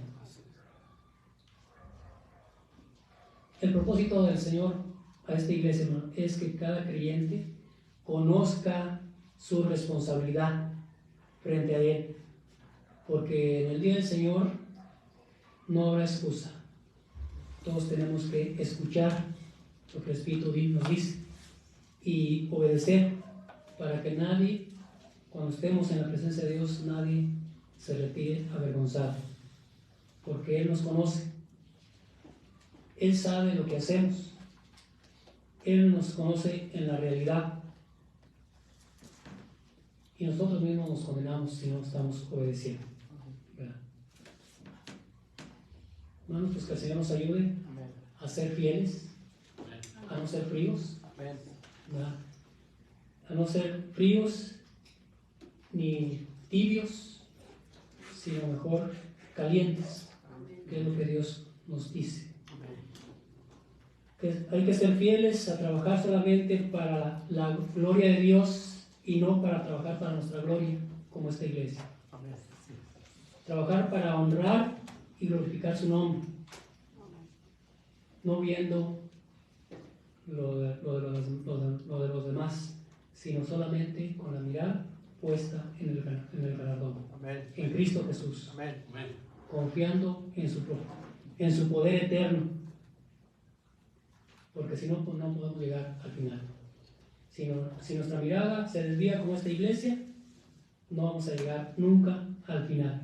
El propósito del Señor a esta iglesia, hermano, es que cada creyente conozca su responsabilidad frente a Él, porque en el día del Señor no habrá excusa. Todos tenemos que escuchar lo que el Espíritu nos dice y obedecer para que nadie, cuando estemos en la presencia de Dios, nadie se retire avergonzado, porque Él nos conoce. Él sabe lo que hacemos. Él nos conoce en la realidad. Y nosotros mismos nos condenamos si no estamos obedeciendo. ¿Verdad? Hermanos, pues que el Señor nos ayude a ser fieles, a no ser fríos, ¿verdad? A no ser fríos ni tibios, sino mejor calientes, que es lo que Dios nos dice. Que hay que ser fieles a trabajar solamente para la gloria de Dios y no para trabajar para nuestra gloria, como esta iglesia. Trabajar para honrar y glorificar su nombre, no viendo lo de los demás, sino solamente con la mirada puesta en el galardón, en Cristo Jesús, confiando en su poder eterno. Porque si no, pues no podemos llegar al final. Si nuestra mirada se desvía como esta iglesia, no vamos a llegar nunca al final.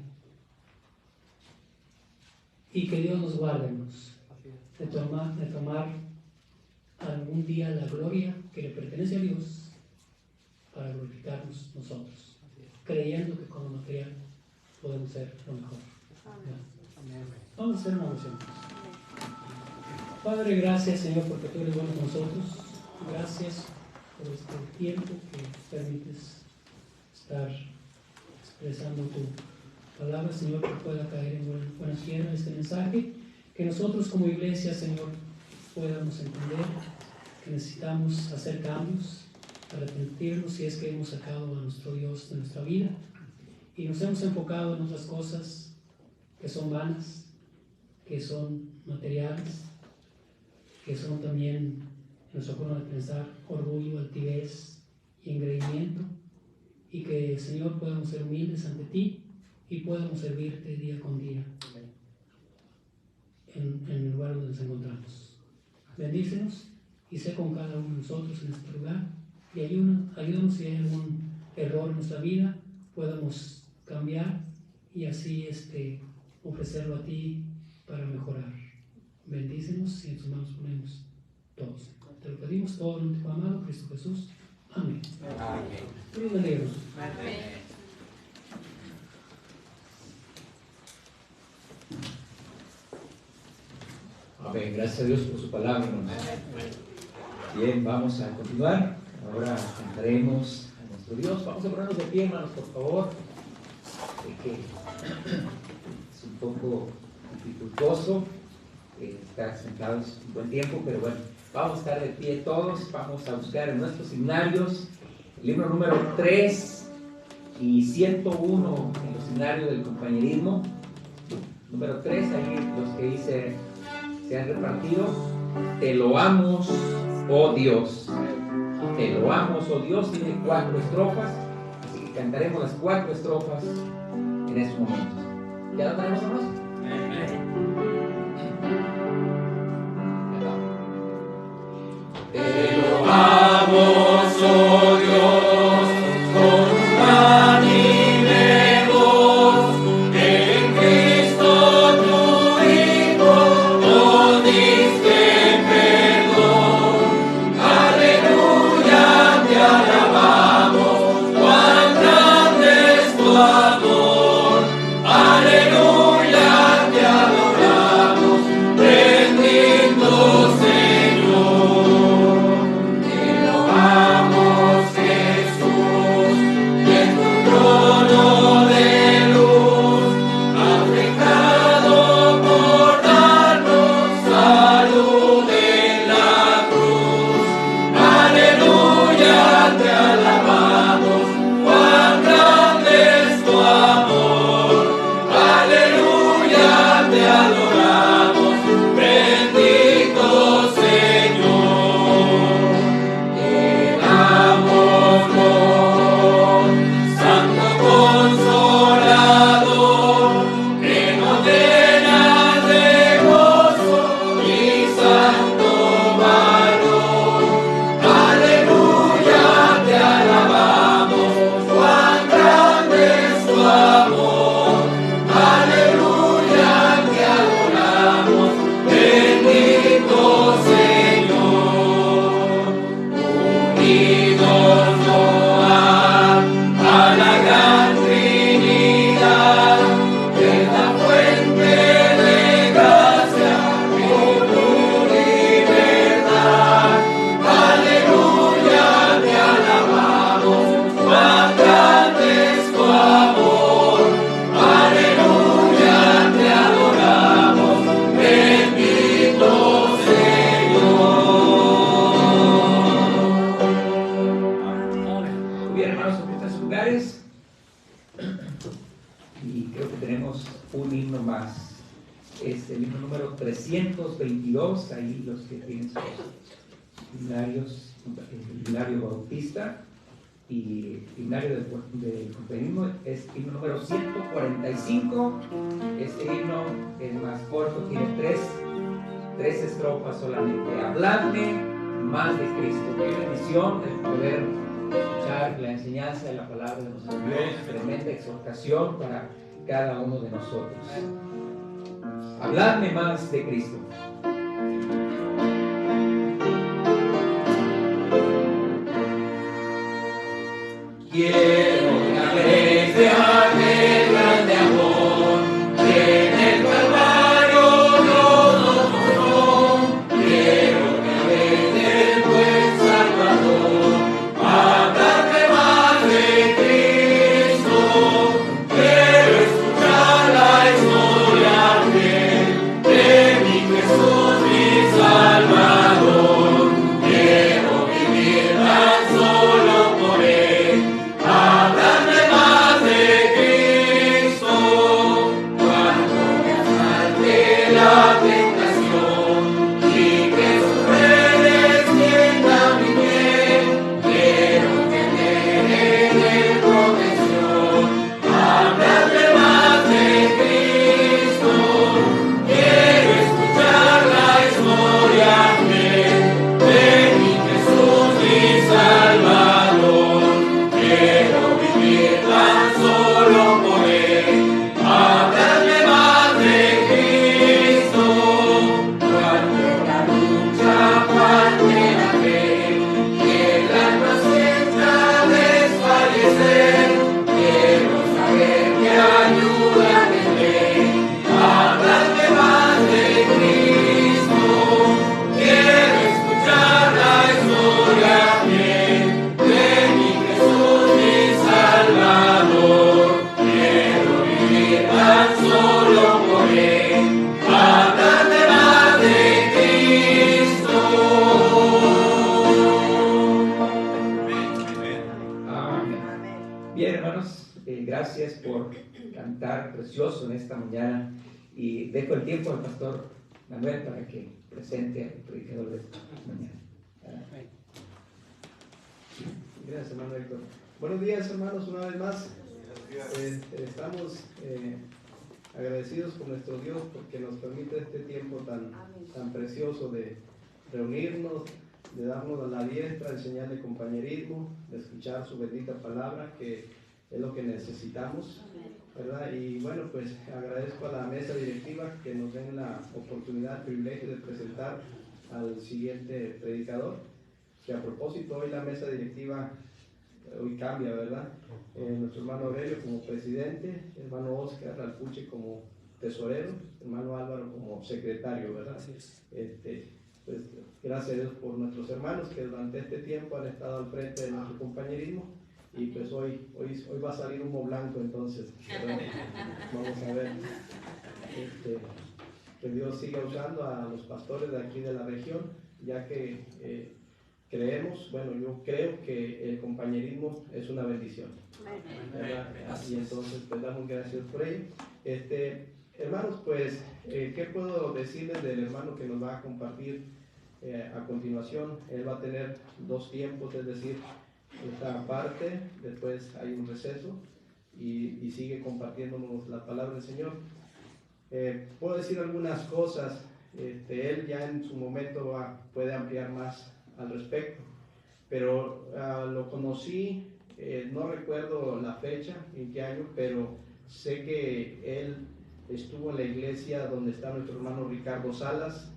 Y que Dios nos guarde, hermanos, de tomar algún día la gloria que le pertenece a Dios para glorificarnos nosotros, creyendo que con lo material podemos ser lo mejor. Vamos a hacer una oración. Palabra. Padre, gracias, Señor, porque tú eres bueno con nosotros. Gracias por este tiempo que permites estar expresando tu palabra, Señor, que pueda caer en buena tierra este mensaje, que nosotros como iglesia, Señor, podamos entender que necesitamos hacer cambios, arrepentirnos si es que hemos sacado a nuestro Dios de nuestra vida y nos hemos enfocado en otras cosas que son vanas, que son materiales, que son también, en nuestra forma de pensar, orgullo, altivez y engreimiento, y que, Señor, podamos ser humildes ante ti y podamos servirte día con día en el lugar donde nos encontramos. Bendícenos y sé con cada uno de nosotros en este lugar y ayúdanos si hay algún error en nuestra vida, podamos cambiar y así ofrecerlo a ti para mejorar. Bendícenos y en tus manos ponemos todos. Te lo pedimos todo en tu amado Cristo Jesús. Amén. Amén. Dios bendiga. Amén. Amén. Gracias a Dios por su palabra, hermanos. Bien, vamos a continuar. Ahora cantaremos a nuestro Dios. Vamos a ponernos de pie, hermanos, por favor. Que es un poco dificultoso estar sentados un buen tiempo, pero bueno, vamos a estar de pie todos. Vamos a buscar en nuestros himnarios el libro número 3 y 101 en los seminarios del compañerismo. Número 3, ahí los que hice se han repartido. Te loamos, oh Dios. Te loamos, oh Dios. Tiene 4 estrofas, así que cantaremos las 4 estrofas en estos momentos. ¿Ya lo tenemos, hermanos? Te loamos, oh Dios, con unánime voz, en Cristo tu Hijo nos diste perdón. Aleluya, te alabamos, cuán grande es tu amor. Aleluya, te adoramos, bendito Señor. Te loamos, Jesús, y en tu trono de luz has dejado por darnos salud en la cruz. Aleluya, te alabamos, cuán grande es tu amor. Aleluya, te adoramos, bendito Señor. Te damos gloria, Santo Consolador, que nos llenas de gozo y santo valor. Aleluya, te alabamos, cuán grande es tu amor. Aleluya, te adoramos, bendito Señor. Unidos a la gran Trinidad, que es la fuente de gracia y tu libertad. Aleluya, te alabamos, cuán grande es tu amor. Aleluya, te adoramos, bendito Señor. Bien, hermanos, ocupen sus lugares. Y creo que tenemos un himno más. Es el himno número 322. Ahí los que tienen sus himnarios, el himnario bautista y el himnario del compañerismo es himno número 145. Este himno es más corto, tiene tres estrofas solamente. Habladme más de Cristo. Qué bendición el poder escuchar la enseñanza de la palabra de nuestro Dios. Tremenda exhortación para cada uno de nosotros. Habladme más de Cristo. Quiero que habléis de aquel grande amor que en el Calvario nos mostró. Quiero que habléis del buen Salvador. Habladme más de Cristo. Quiero escuchar la historia de mi Jesús. gracias por cantar precioso en esta mañana. Y dejo el tiempo al pastor Manuel para que presente al predicador de esta mañana. Gracias, hermano Héctor. Buenos días, hermanos, una vez más. Estamos agradecidos con nuestro Dios porque nos permite este tiempo tan precioso de reunirnos, de darnos a la diestra, enseñar de compañerismo, de escuchar su bendita palabra, que es lo que necesitamos, ¿verdad? Y bueno, pues agradezco a la mesa directiva que nos den la oportunidad, el privilegio de presentar al siguiente predicador, que a propósito hoy la mesa directiva hoy cambia, ¿verdad? Nuestro hermano Aurelio como presidente, hermano Oscar Alpuche como tesorero, hermano Álvaro como secretario, ¿verdad? Pues gracias a Dios por nuestros hermanos que durante este tiempo han estado al frente de nuestro compañerismo, y pues hoy va a salir humo blanco, entonces, ¿verdad? Vamos a ver que Dios siga usando a los pastores de aquí de la región, ya que yo creo que el compañerismo es una bendición, ¿verdad? Y entonces pues damos gracias por ello. Hermanos, pues, ¿qué puedo decirles del hermano que nos va a compartir a continuación? Él va a tener dos tiempos, es decir, esta parte, después hay un receso y sigue compartiéndonos la palabra del Señor. Puedo decir algunas cosas, él ya en su momento puede ampliar más al respecto, pero lo conocí, no recuerdo la fecha, en qué año, pero sé que él estuvo en la iglesia donde está nuestro hermano Ricardo Salas,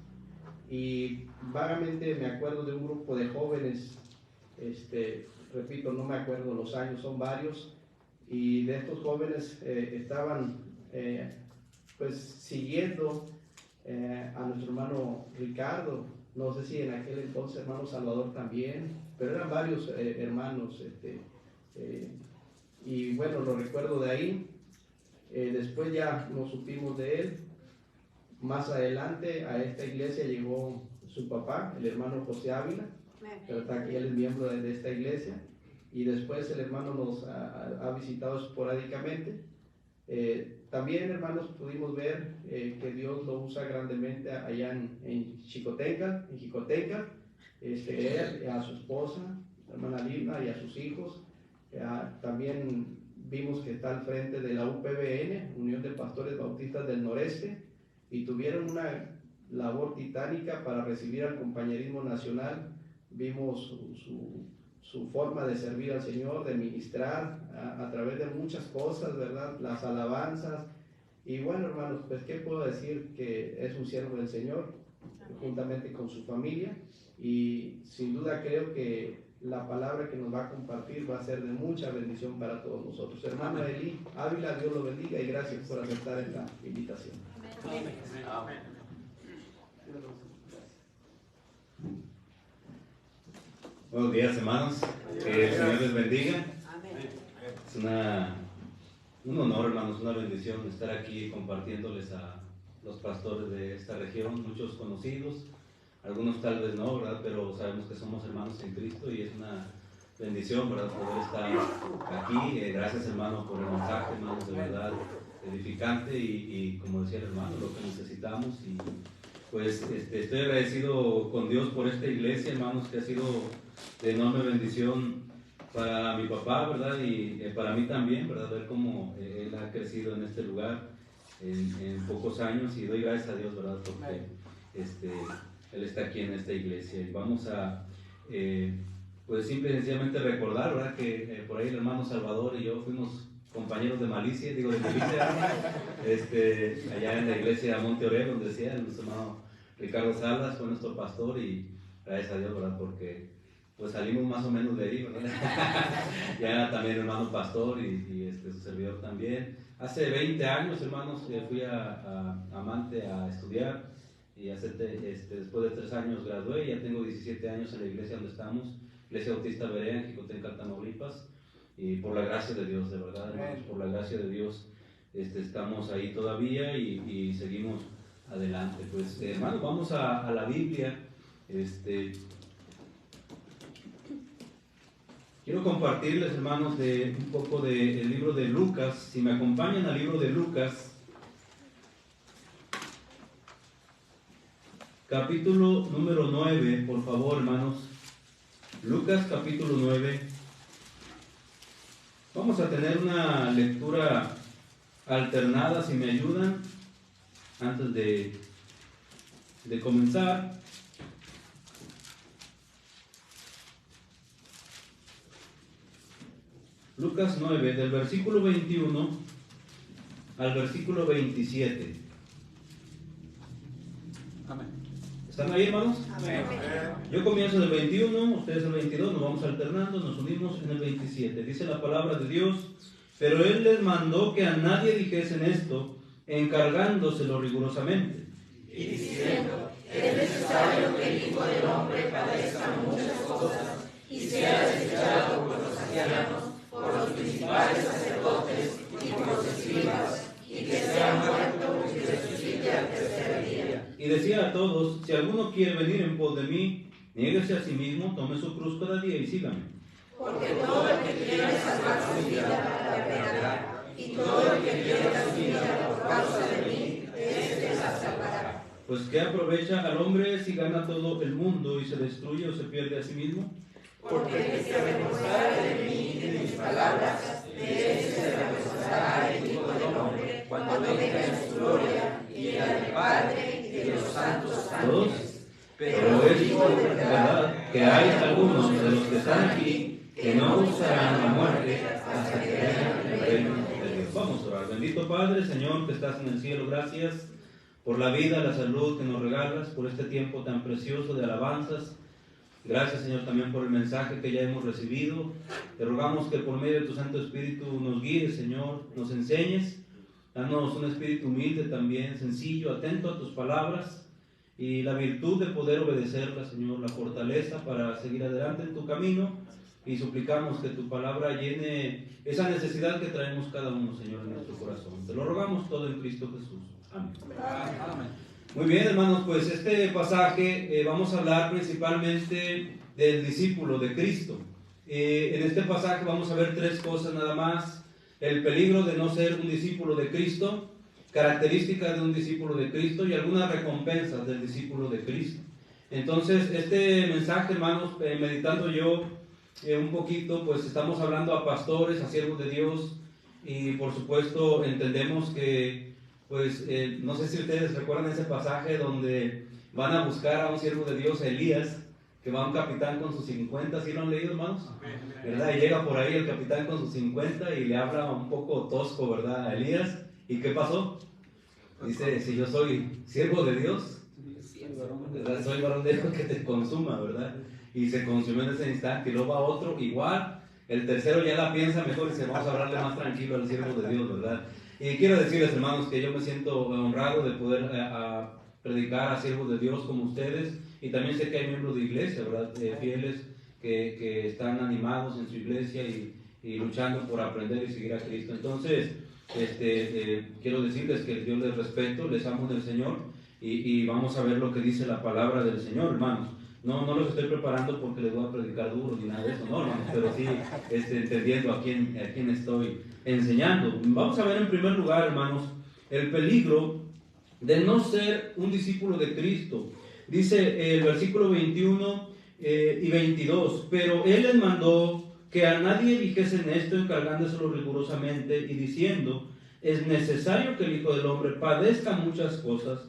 y vagamente me acuerdo de un grupo de jóvenes, repito, no me acuerdo los años, son varios, y de estos jóvenes estaban pues siguiendo a nuestro hermano Ricardo, no sé si en aquel entonces hermano Salvador también, pero eran varios hermanos, y bueno, lo recuerdo de ahí. Después ya nos supimos de él. Más adelante a esta iglesia llegó su papá, el hermano José Ávila, pero está aquí, él es miembro de esta iglesia, y después el hermano nos ha visitado esporádicamente. También, hermanos, pudimos ver que Dios lo usa grandemente allá en Jicotenca, él, a su esposa, la hermana Lima, y a sus hijos. También vimos que está al frente de la UPBN, Unión de Pastores Bautistas del Noreste, y tuvieron una labor titánica para recibir al compañerismo nacional. Vimos su forma de servir al Señor, de ministrar a través de muchas cosas, ¿verdad? Las alabanzas. Y bueno, hermanos, pues qué puedo decir, que es un siervo del Señor, juntamente con su familia, y sin duda creo que la palabra que nos va a compartir va a ser de mucha bendición para todos nosotros. Hermano Eli Ávila, Dios lo bendiga y gracias por aceptar esta invitación. Amén. Amén. Buenos días, hermanos. Que el Señor les bendiga. Es un honor, hermanos, una bendición estar aquí compartiéndoles a los pastores de esta región, muchos conocidos, algunos tal vez no, ¿verdad? Pero sabemos que somos hermanos en Cristo y es una bendición, ¿verdad? Poder estar aquí. Gracias, hermano, por el mensaje, hermanos, de verdad edificante y como decía el hermano, lo que necesitamos. Y pues estoy agradecido con Dios por esta iglesia, hermanos, que ha sido de enorme bendición para mi papá, ¿verdad? Y para mí también, ¿verdad? Ver cómo él ha crecido en este lugar en pocos años, y doy gracias a Dios, ¿verdad? Porque él está aquí en esta iglesia. Y vamos a, pues simple y sencillamente recordar, ¿verdad? Que por ahí el hermano Salvador y yo fuimos compañeros de milicia, allá en la iglesia Monte Oreo, donde decía nuestro hermano Ricardo Salas fue nuestro pastor, y gracias a Dios, ¿verdad? Porque pues salimos más o menos de ahí, ¿verdad? Ya también hermano pastor y su servidor también. Hace 20 años, hermanos, fui a Mante a estudiar, y después de 3 años gradué. Ya tengo 17 años en la iglesia donde estamos, Iglesia Bautista Berea, en Jicotenca, Tamaulipas, y por la gracia de Dios, de verdad, hermanos, por la gracia de Dios, estamos ahí todavía y seguimos adelante. Pues, hermanos, vamos a la Biblia. Quiero compartirles, hermanos, un poco del libro de Lucas. Si me acompañan al libro de Lucas, capítulo número 9, por favor, hermanos. Lucas, capítulo 9. Vamos a tener una lectura alternada, si me ayudan, antes de comenzar. Lucas 9, del versículo 21 al versículo 27. Amén. ¿Están ahí, hermanos? Amén. Yo comienzo en el 21, ustedes en el 22, nos vamos alternando, nos unimos en el 27. Dice la palabra de Dios: pero él les mandó que a nadie dijesen esto, encargándoselo rigurosamente. Y diciendo: es necesario que el Hijo del Hombre padezca muchas cosas y sea desechado por los ancianos, por los principales sacerdotes y por los escribas, y que sea muerto y resucite al tercer día. Y decía a todos: si alguno quiere venir en pos de mí, niéguese a sí mismo, tome su cruz cada día y sígame. Porque todo el que quiera salvar su vida la perderá, y todo el que pierda su vida por causa de mí, éste la salvará. Pues ¿qué aprovecha al hombre si gana todo el mundo y se destruye o se pierde a sí mismo? Porque el que se avergonzara de mí y de mis palabras, de él se avergonzará el Hijo del Hombre cuando venga en su gloria y en la del Padre y de los santos Todos. ángeles. Pero es verdad que hay algunos de los que están aquí que no usarán la muerte hasta que vean el reino de Dios. Vamos a orar. Bendito Padre, Señor, que estás en el cielo, gracias por la vida, la salud que nos regalas, por este tiempo tan precioso de alabanzas. Gracias, Señor, también por el mensaje que ya hemos recibido. Te rogamos que por medio de tu Santo Espíritu nos guíes, Señor, nos enseñes. Danos un espíritu humilde también, sencillo, atento a tus palabras y la virtud de poder obedecerlas, Señor, la fortaleza para seguir adelante en tu camino. Y suplicamos que tu palabra llene esa necesidad que traemos cada uno, Señor, en nuestro corazón. Te lo rogamos todo en Cristo Jesús. Amén. Amén. Muy bien, hermanos, pues este pasaje vamos a hablar principalmente del discípulo de Cristo. En este pasaje vamos a ver tres cosas nada más: el peligro de no ser un discípulo de Cristo, características de un discípulo de Cristo y algunas recompensas del discípulo de Cristo. Entonces, este mensaje, hermanos, meditando yo un poquito, pues estamos hablando a pastores, a siervos de Dios, y por supuesto entendemos que pues no sé si ustedes recuerdan ese pasaje donde van a buscar a un siervo de Dios, Elías, que va un capitán con sus 50, ¿sí lo han leído, hermanos? ¿Verdad? Y llega por ahí el capitán con sus 50 y le habla un poco tosco, ¿verdad?, a Elías. ¿Y qué pasó? Dice: si yo soy siervo de Dios, ¿verdad?, soy varón de Dios, que te consuma, ¿verdad? Y se consumió en ese instante. Y luego va otro igual, el tercero ya la piensa mejor y dice: vamos a hablarle más tranquilo al siervo de Dios, ¿verdad? Y quiero decirles, hermanos, que yo me siento honrado de poder predicar a siervos de Dios como ustedes, y también sé que hay miembros de iglesia, ¿verdad?, fieles que están animados en su iglesia y luchando por aprender y seguir a Cristo. Entonces, quiero decirles que Dios les respeto, les amo en el Señor, y vamos a ver lo que dice la palabra del Señor, hermanos. No los estoy preparando porque les voy a predicar duro ni nada de eso, no, hermanos, pero sí entendiendo a quién estoy enseñando. Vamos a ver en primer lugar, hermanos, el peligro de no ser un discípulo de Cristo. Dice el versículo 21 y 22: pero Él les mandó que a nadie dijesen esto, encargándoselo rigurosamente y diciendo: es necesario que el Hijo del Hombre padezca muchas cosas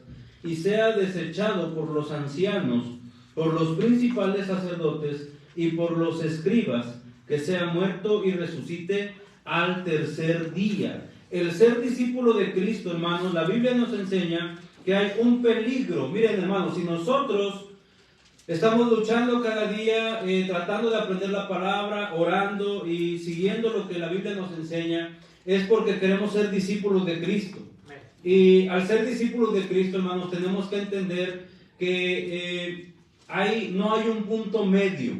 y sea desechado por los ancianos, por los principales sacerdotes y por los escribas, que sea muerto y resucite al tercer día. El ser discípulo de Cristo, hermanos, la Biblia nos enseña que hay un peligro. Miren, hermanos, si nosotros estamos luchando cada día, tratando de aprender la palabra, orando y siguiendo lo que la Biblia nos enseña, es porque queremos ser discípulos de Cristo. Y al ser discípulos de Cristo, hermanos, tenemos que entender que no hay un punto medio.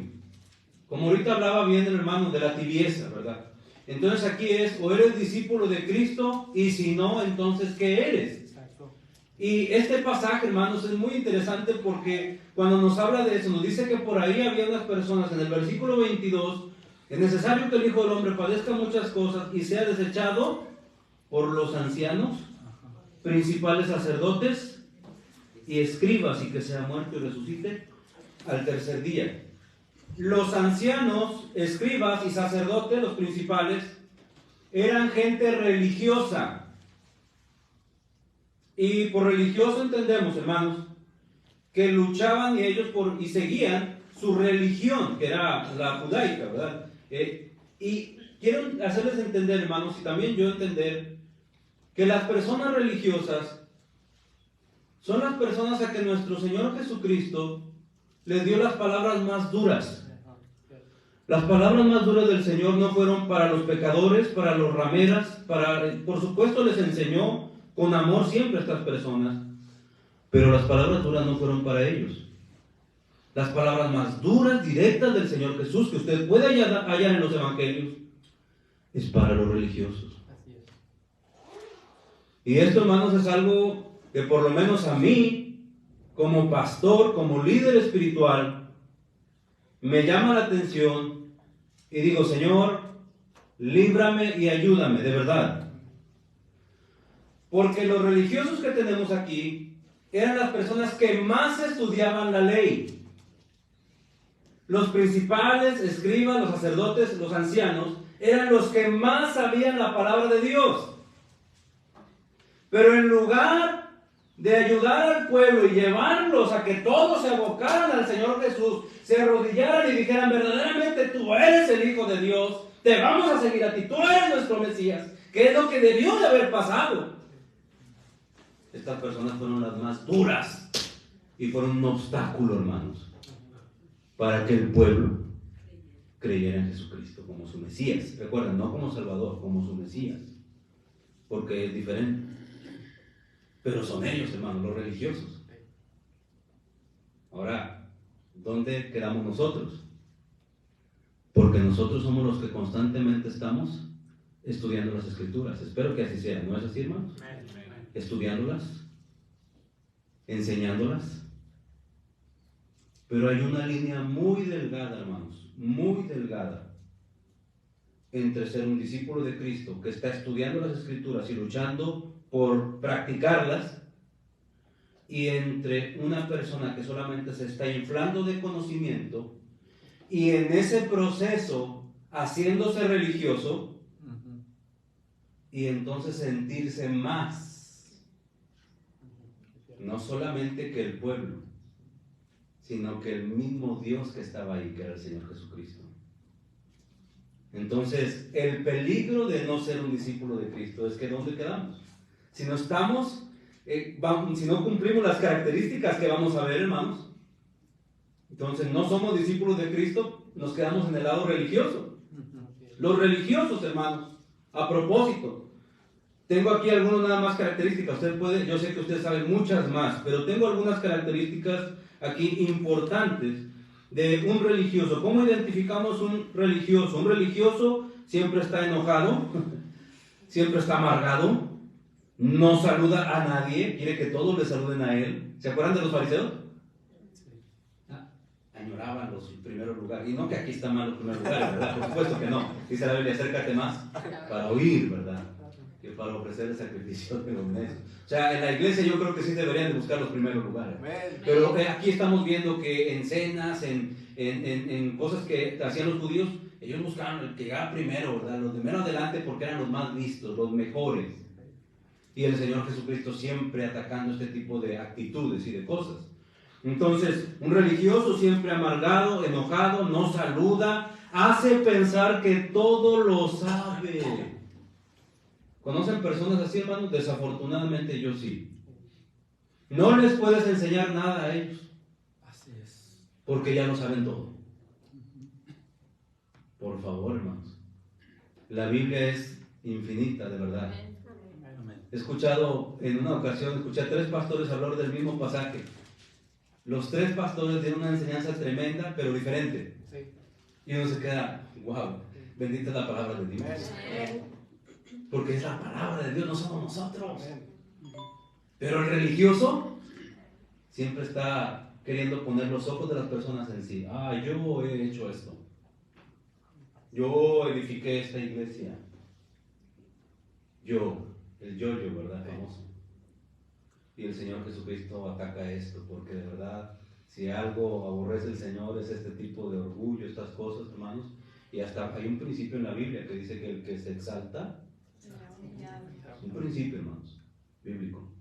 Como ahorita hablaba bien el hermano de la tibieza, ¿verdad? Entonces aquí es: o eres discípulo de Cristo, y si no, entonces ¿qué eres? Exacto. Y este pasaje, hermanos, es muy interesante porque cuando nos habla de eso, nos dice que por ahí había unas personas, en el versículo 22, Es necesario que el Hijo del Hombre padezca muchas cosas y sea desechado por los ancianos, principales sacerdotes y escribas, y que sea muerto y resucite al tercer día. Los ancianos, escribas y sacerdotes, los principales, eran gente religiosa. Y por religioso entendemos, hermanos, que luchaban y ellos y seguían su religión, que era la judaica, ¿verdad? Y quiero hacerles entender, hermanos, y también yo entender, que las personas religiosas son las personas a que nuestro Señor Jesucristo les dio las palabras más duras. Las palabras más duras del Señor no fueron para los pecadores, para los rameras, por supuesto les enseñó con amor siempre a estas personas, pero las palabras duras no fueron para ellos. Las palabras más duras, directas del Señor Jesús, que usted puede hallar en los evangelios, es para los religiosos. Y esto, hermanos, es algo que por lo menos a mí, como pastor, como líder espiritual, me llama la atención y digo, Señor, líbrame y ayúdame, de verdad. Porque los religiosos que tenemos aquí eran las personas que más estudiaban la ley. Los principales, escribas, los sacerdotes, los ancianos, eran los que más sabían la palabra de Dios. Pero en lugar de ayudar al pueblo y llevarlos a que todos se abocaran al Señor Jesús, se arrodillaran y dijeran, verdaderamente tú eres el Hijo de Dios, te vamos a seguir a ti, tú eres nuestro Mesías, que es lo que debió de haber pasado. Estas personas fueron las más duras y fueron un obstáculo, hermanos, para que el pueblo creyera en Jesucristo como su Mesías. Recuerden, no como Salvador, como su Mesías, porque es diferente. Pero son ellos, hermanos, los religiosos. Ahora, ¿dónde quedamos nosotros? Porque nosotros somos los que constantemente estamos estudiando las Escrituras. Espero que así sea, ¿no es así, hermanos? Estudiándolas, enseñándolas. Pero hay una línea muy delgada, hermanos, muy delgada, entre ser un discípulo de Cristo que está estudiando las Escrituras y luchando por practicarlas, y entre una persona que solamente se está inflando de conocimiento y en ese proceso haciéndose religioso y entonces sentirse más, no solamente que el pueblo, sino que el mismo Dios que estaba ahí, que era el Señor Jesucristo. Entonces, el peligro de no ser un discípulo de Cristo es que ¿dónde quedamos? Si no estamos, si no cumplimos las características que vamos a ver, hermanos, entonces no somos discípulos de Cristo, nos quedamos en el lado religioso. Los religiosos, hermanos, a propósito, tengo aquí algunas nada más características. Usted puede, yo sé que usted sabe muchas más, pero tengo algunas características aquí importantes de un religioso. ¿Cómo identificamos un religioso? Un religioso siempre está enojado, siempre está amargado, no saluda a nadie, quiere que todos le saluden a él. ¿Se acuerdan de los fariseos? Añoraban los primeros lugares. Y no que aquí está mal los primeros lugares, ¿verdad? Por supuesto que no. Dice la Biblia, acércate más para oír, ¿verdad? Que para ofrecer el sacrificio de los necios. O sea, en la iglesia yo creo que sí deberían de buscar los primeros lugares. Pero aquí estamos viendo que en cenas, en cosas que hacían los judíos, ellos buscaban el que llegara primero, ¿verdad? Los de menos adelante porque eran los más listos, los mejores. Y el Señor Jesucristo siempre atacando este tipo de actitudes y de cosas. Entonces, un religioso siempre amargado, enojado, no saluda, hace pensar que todo lo sabe. ¿Conocen personas así, hermanos? Desafortunadamente yo sí. No les puedes enseñar nada a ellos. Así es. Porque ya lo saben todo. Por favor, hermanos. La Biblia es infinita, de verdad. He escuchado, en una ocasión, escuché a 3 pastores hablar del mismo pasaje. Los 3 pastores dieron una enseñanza tremenda, pero diferente. Y uno se queda, wow, bendita es la palabra de Dios. Porque es la palabra de Dios, no somos nosotros. Pero el religioso siempre está queriendo poner los ojos de las personas en sí. Yo he hecho esto. yo edifiqué esta iglesia. Yo, el yo-yo, ¿verdad? Famoso. Y el Señor Jesucristo ataca esto, porque de verdad, si algo aborrece el Señor es este tipo de orgullo, estas cosas, hermanos. Y hasta hay un principio en la Biblia que dice que el que se exalta, un principio, hermanos, bíblico.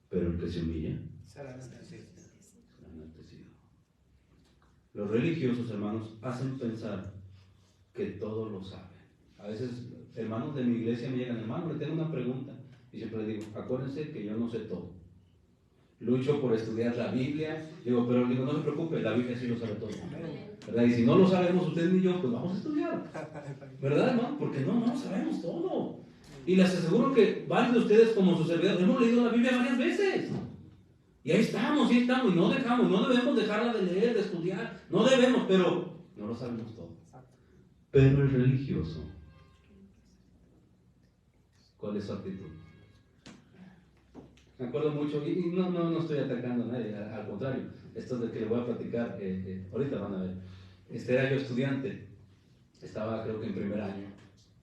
Pero el que se humilla será enaltecido. Los religiosos, hermanos, hacen pensar que todos lo saben. A veces, hermanos de mi iglesia me llegan, hermano, le tengo una pregunta. Y siempre les digo, acuérdense que yo no sé todo. Lucho por estudiar la Biblia. Digo, pero digo, no se preocupe, la Biblia sí lo sabe todo. ¿Verdad? Y si no lo sabemos usted ni yo, pues vamos a estudiar. ¿Verdad, hermano? Porque no lo sabemos todo. Y les aseguro que varios de ustedes, como sus servidores, hemos leído la Biblia varias veces. Y ahí estamos, y no dejamos, no debemos dejarla de leer, de estudiar. No debemos, pero no lo sabemos todo. Pero el religioso, ¿cuál es su actitud? Me acuerdo mucho, y no estoy atacando a nadie, al contrario, esto de que le voy a platicar, ahorita van a ver. Era yo estudiante, estaba creo que en primer año,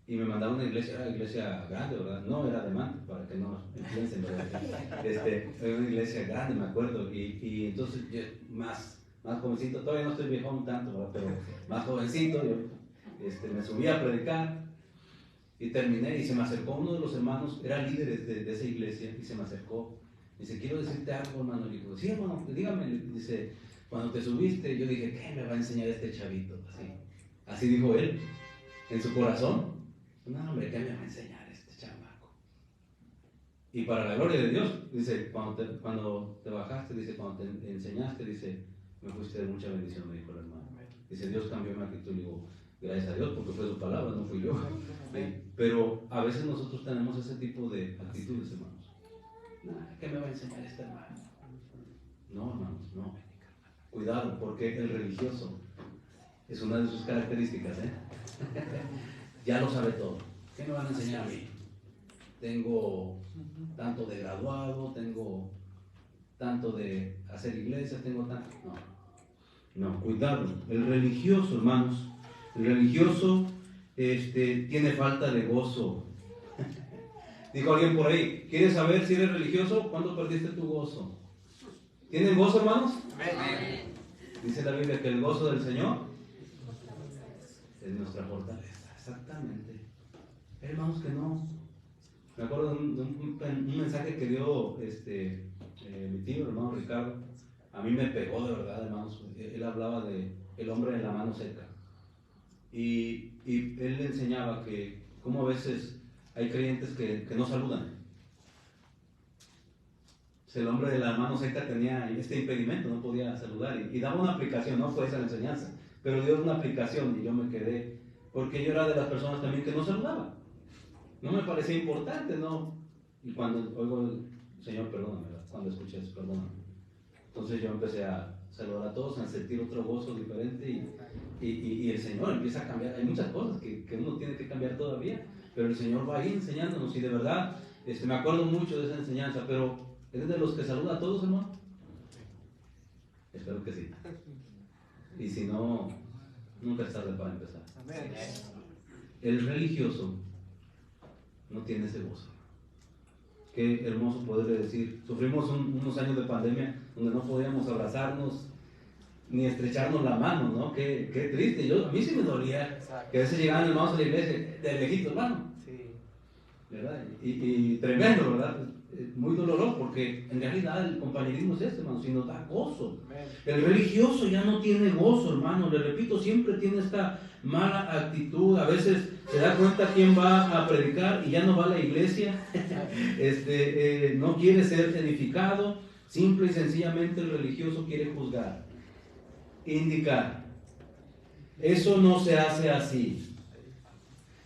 y me mandaron a una iglesia, era una iglesia grande, ¿verdad? No era de Manta, para que no piensen, ¿verdad? Era una iglesia grande, me acuerdo, y entonces yo, más jovencito, todavía no estoy viejón tanto, ¿verdad? Pero más jovencito, yo me subí a predicar, y terminé, y se me acercó uno de los hermanos, era líder de esa iglesia, y se me acercó, dice, quiero decirte algo, hermano. Y digo, sí, hermano, dígame. Dice, cuando te subiste, yo dije, ¿qué me va a enseñar este chavito? Así dijo él, en su corazón. No, hombre, ¿qué me va a enseñar este chamaco? Y para la gloria de Dios, dice, cuando te bajaste, dice, cuando te enseñaste, dice, me fuiste de mucha bendición, me dijo el hermano. Dice, Dios cambió mi actitud. Y digo, gracias a Dios, porque fue su palabra, no fui yo. Pero a veces nosotros tenemos ese tipo de actitudes, hermanos. ¿Qué me va a enseñar este hermano? No, hermanos, no. Cuidado, porque el religioso es una de sus características, ya lo sabe todo. ¿Qué me van a enseñar a mí? Tengo tanto de graduado, tengo tanto de hacer iglesia, tengo tanto... No, cuidado. El religioso, hermanos, el religioso tiene falta de gozo. Dijo alguien por ahí, ¿quieres saber si eres religioso? ¿Cuándo perdiste tu gozo? ¿Tienen gozo, hermanos? Amén. Dice la Biblia que el gozo del Señor es nuestra fortaleza. Exactamente. Hermanos, que no. Me acuerdo de un mensaje que dio mi tío, el hermano Ricardo. A mí me pegó de verdad, hermanos. Él hablaba de el hombre de la mano seca. Y él le enseñaba que como a veces hay creyentes que no saludan. El hombre de la mano seca tenía este impedimento, no podía saludar. Y daba una aplicación, no fue esa la enseñanza, pero dio una aplicación y yo me quedé, porque yo era de las personas también que no saludaba. No me parecía importante, ¿no? Y cuando oigo, Señor, perdóname, cuando escuché eso, perdóname. Entonces yo empecé a saludar a todos, a sentir otro gozo diferente y el Señor empieza a cambiar. Hay muchas cosas que uno tiene que cambiar todavía, pero el Señor va ahí enseñándonos y de verdad, me acuerdo mucho de esa enseñanza, pero ¿eres de los que saluda a todos, hermano? Espero que sí. Y si no, nunca es tarde para empezar. Amén. El religioso no tiene ese gozo. Qué hermoso poderle decir. Sufrimos unos años de pandemia donde no podíamos abrazarnos ni estrecharnos la mano, ¿no? Qué triste. A mí sí me dolía. Exacto. Que a veces llegaban hermanos a la iglesia de lejito, hermano. Sí. ¿Verdad? Y tremendo, ¿verdad? Muy doloroso, porque en realidad el compañerismo es hermano, si nos da gozo. El religioso ya no tiene gozo, hermano, le repito, siempre tiene esta mala actitud. A veces se da cuenta quién va a predicar y ya no va a la iglesia. No quiere ser edificado. Simple y sencillamente el religioso quiere juzgar, indicar. Eso no se hace así,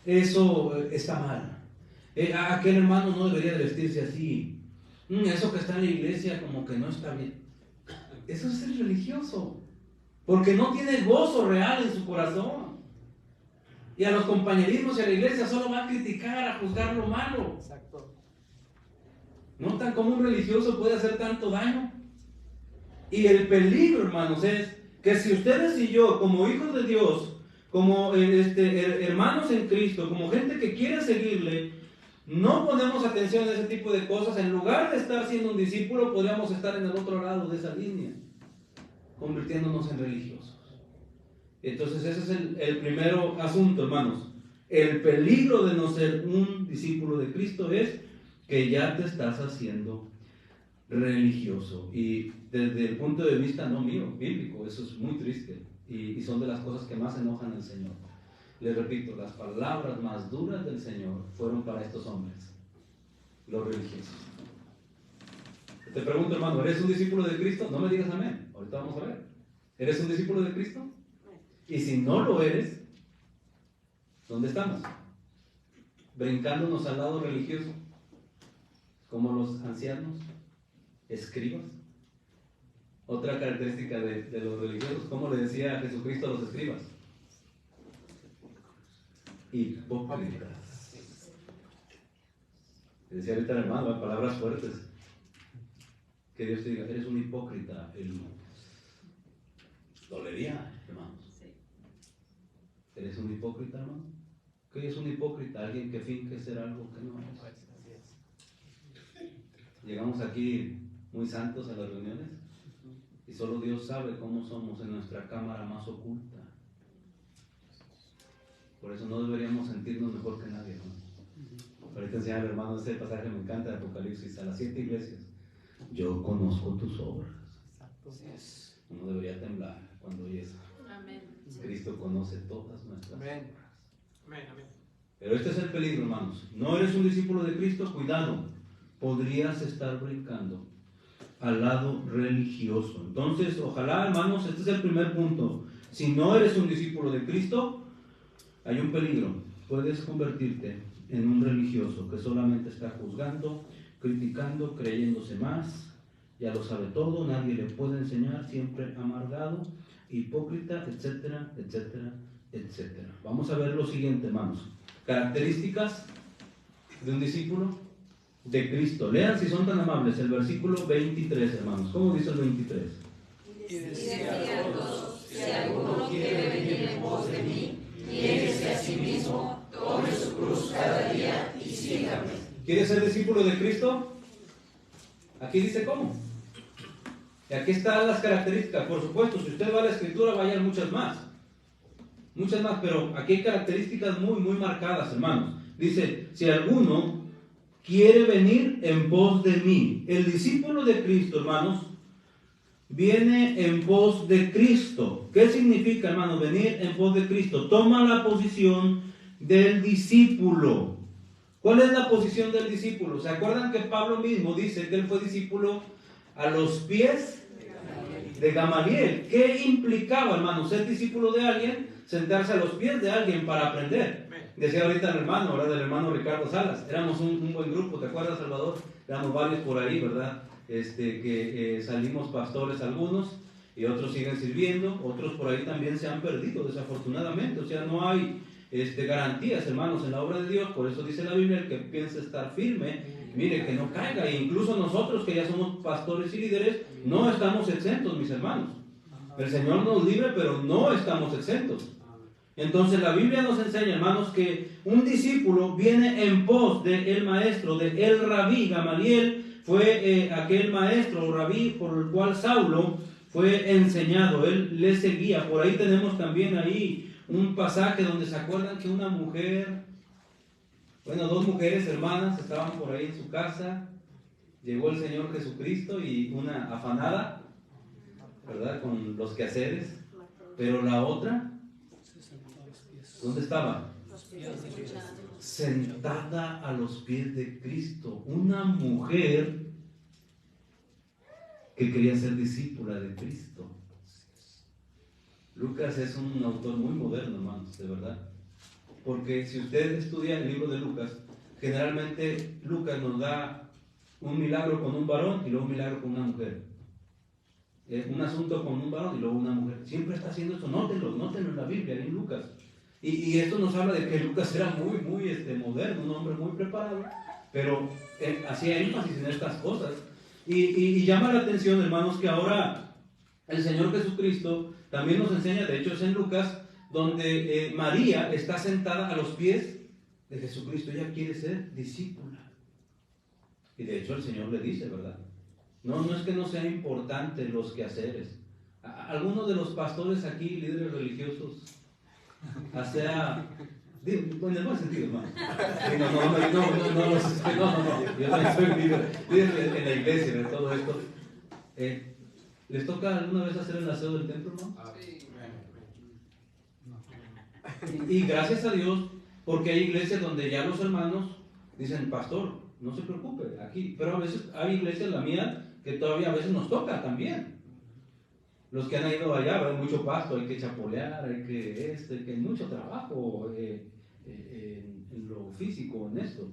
eso está mal. Aquel hermano no debería de vestirse así. Eso que está en la iglesia como que no está bien. Eso es el religioso, porque no tiene gozo real en su corazón. Y a los compañerismos y a la iglesia solo va a criticar, a juzgar lo malo. Exacto. ¿Notan cómo un religioso puede hacer tanto daño? Y el peligro, hermanos, es que si ustedes y yo, como hijos de Dios, como hermanos en Cristo, como gente que quiere seguirle, no ponemos atención a ese tipo de cosas, en lugar de estar siendo un discípulo, podríamos estar en el otro lado de esa línea, convirtiéndonos en religiosos. Entonces ese es el primer asunto, hermanos. El peligro de no ser un discípulo de Cristo es que ya te estás haciendo religioso. Y desde el punto de vista no mío, bíblico, eso es muy triste. Y son de las cosas que más enojan al Señor. Les repito, las palabras más duras del Señor fueron para estos hombres, los religiosos. Te pregunto, hermano, ¿eres un discípulo de Cristo? No me digas amén. Ahorita vamos a ver. ¿Eres un discípulo de Cristo? Y si no lo eres, ¿dónde estamos? Brincándonos al lado religioso, como los ancianos, escribas. Otra característica de los religiosos, ¿cómo le decía Jesucristo a los escribas? Hipócritas. Le decía ahorita el hermano, palabras fuertes. Que Dios te diga, eres un hipócrita. Dolería, hermanos. ¿Eres un hipócrita, hermano? ¿Qué es un hipócrita? Alguien que finge ser algo que no es. Llegamos aquí muy santos a las reuniones y solo Dios sabe cómo somos en nuestra cámara más oculta. Por eso no deberíamos sentirnos mejor que nadie, ¿no? Ahorita enseñar, hermano, ese pasaje me encanta de Apocalipsis, a las 7 iglesias. Yo conozco tus obras. Uno debería temblar cuando oye eso. Amén. Cristo conoce todas nuestras Amén. obras. Amén, amén. Pero este es el peligro, hermanos. No eres un discípulo de Cristo, cuidado. Podrías estar brincando al lado religioso. Entonces, ojalá, hermanos, este es el primer punto. Si no eres un discípulo de Cristo, hay un peligro. Puedes convertirte en un religioso que solamente está juzgando, criticando, creyéndose más, ya lo sabe todo, nadie le puede enseñar, siempre amargado, hipócrita, etcétera, etcétera, etcétera. Vamos a ver lo siguiente, hermanos. Características de un discípulo de Cristo. Lean, si son tan amables, el versículo 23, hermanos. ¿Cómo dice el 23? Y decía a todos, si alguno quiere venir en pos de mí, niéguese a sí mismo, tome su cruz cada día y sígame. ¿Quiere ser discípulo de Cristo? Aquí dice cómo. Y aquí están las características. Por supuesto, si usted va a la Escritura, va a hallar muchas más. Muchas más, pero aquí hay características muy, muy marcadas, hermanos. Dice, si alguno quiere venir en pos de mí. El discípulo de Cristo, hermanos, viene en pos de Cristo. ¿Qué significa, hermano, venir en pos de Cristo? Toma la posición del discípulo. ¿Cuál es la posición del discípulo? ¿Se acuerdan que Pablo mismo dice que él fue discípulo a los pies de Gamaliel? ¿Qué implicaba, hermano, ser discípulo de alguien? Sentarse a los pies de alguien para aprender. Decía ahorita el hermano, ¿verdad? Del hermano Ricardo Salas. Éramos un buen grupo, ¿te acuerdas, Salvador? Éramos varios por ahí, ¿verdad? Que salimos pastores algunos y otros siguen sirviendo, otros por ahí también se han perdido, desafortunadamente. O sea, no hay garantías, hermanos, en la obra de Dios. Por eso dice la Biblia, el que piense estar firme, mire, que no caiga. E incluso nosotros que ya somos pastores y líderes, no estamos exentos, mis hermanos. El Señor nos libre, pero no estamos exentos. Entonces la Biblia nos enseña, hermanos, que un discípulo viene en pos del maestro, de el rabí. Gamaliel fue aquel maestro o rabí por el cual Saulo fue enseñado. Él le seguía. Por ahí tenemos también ahí un pasaje donde se acuerdan que una mujer, dos mujeres hermanas estaban por ahí en su casa. Llegó el Señor Jesucristo y una afanada, ¿verdad? Con los quehaceres. Pero la otra, ¿dónde estaba? Sentada a los pies de Cristo. Una mujer que quería ser discípula de Cristo. Lucas es un autor muy moderno, hermanos, de verdad. Porque si usted estudia el libro de Lucas, generalmente Lucas nos da un milagro con un varón y luego un milagro con una mujer. Un asunto con un varón y luego una mujer. Siempre está haciendo eso. Nótenlo en la Biblia, en Lucas. Y esto nos habla de que Lucas era muy moderno, un hombre muy preparado, pero hacía énfasis en estas cosas. Y llama la atención, hermanos, que ahora el Señor Jesucristo también nos enseña, de hecho es en Lucas, donde María está sentada a los pies de Jesucristo. Ella quiere ser discípula. Y de hecho el Señor le dice, ¿verdad? No es que no sean importantes los quehaceres. Algunos de los pastores aquí, líderes religiosos, en el buen sentido, hermano. Yo no soy líder en la iglesia, de todo esto. ¿Les toca alguna vez hacer el aseo del templo, no? Y gracias a Dios, porque hay iglesias donde ya los hermanos dicen, pastor, no se preocupe, aquí. Pero a veces hay iglesias, la mía, que todavía a veces nos toca también. Los que han ido allá, hay mucho pasto, hay que chapolear, hay que mucho trabajo en lo físico, en esto.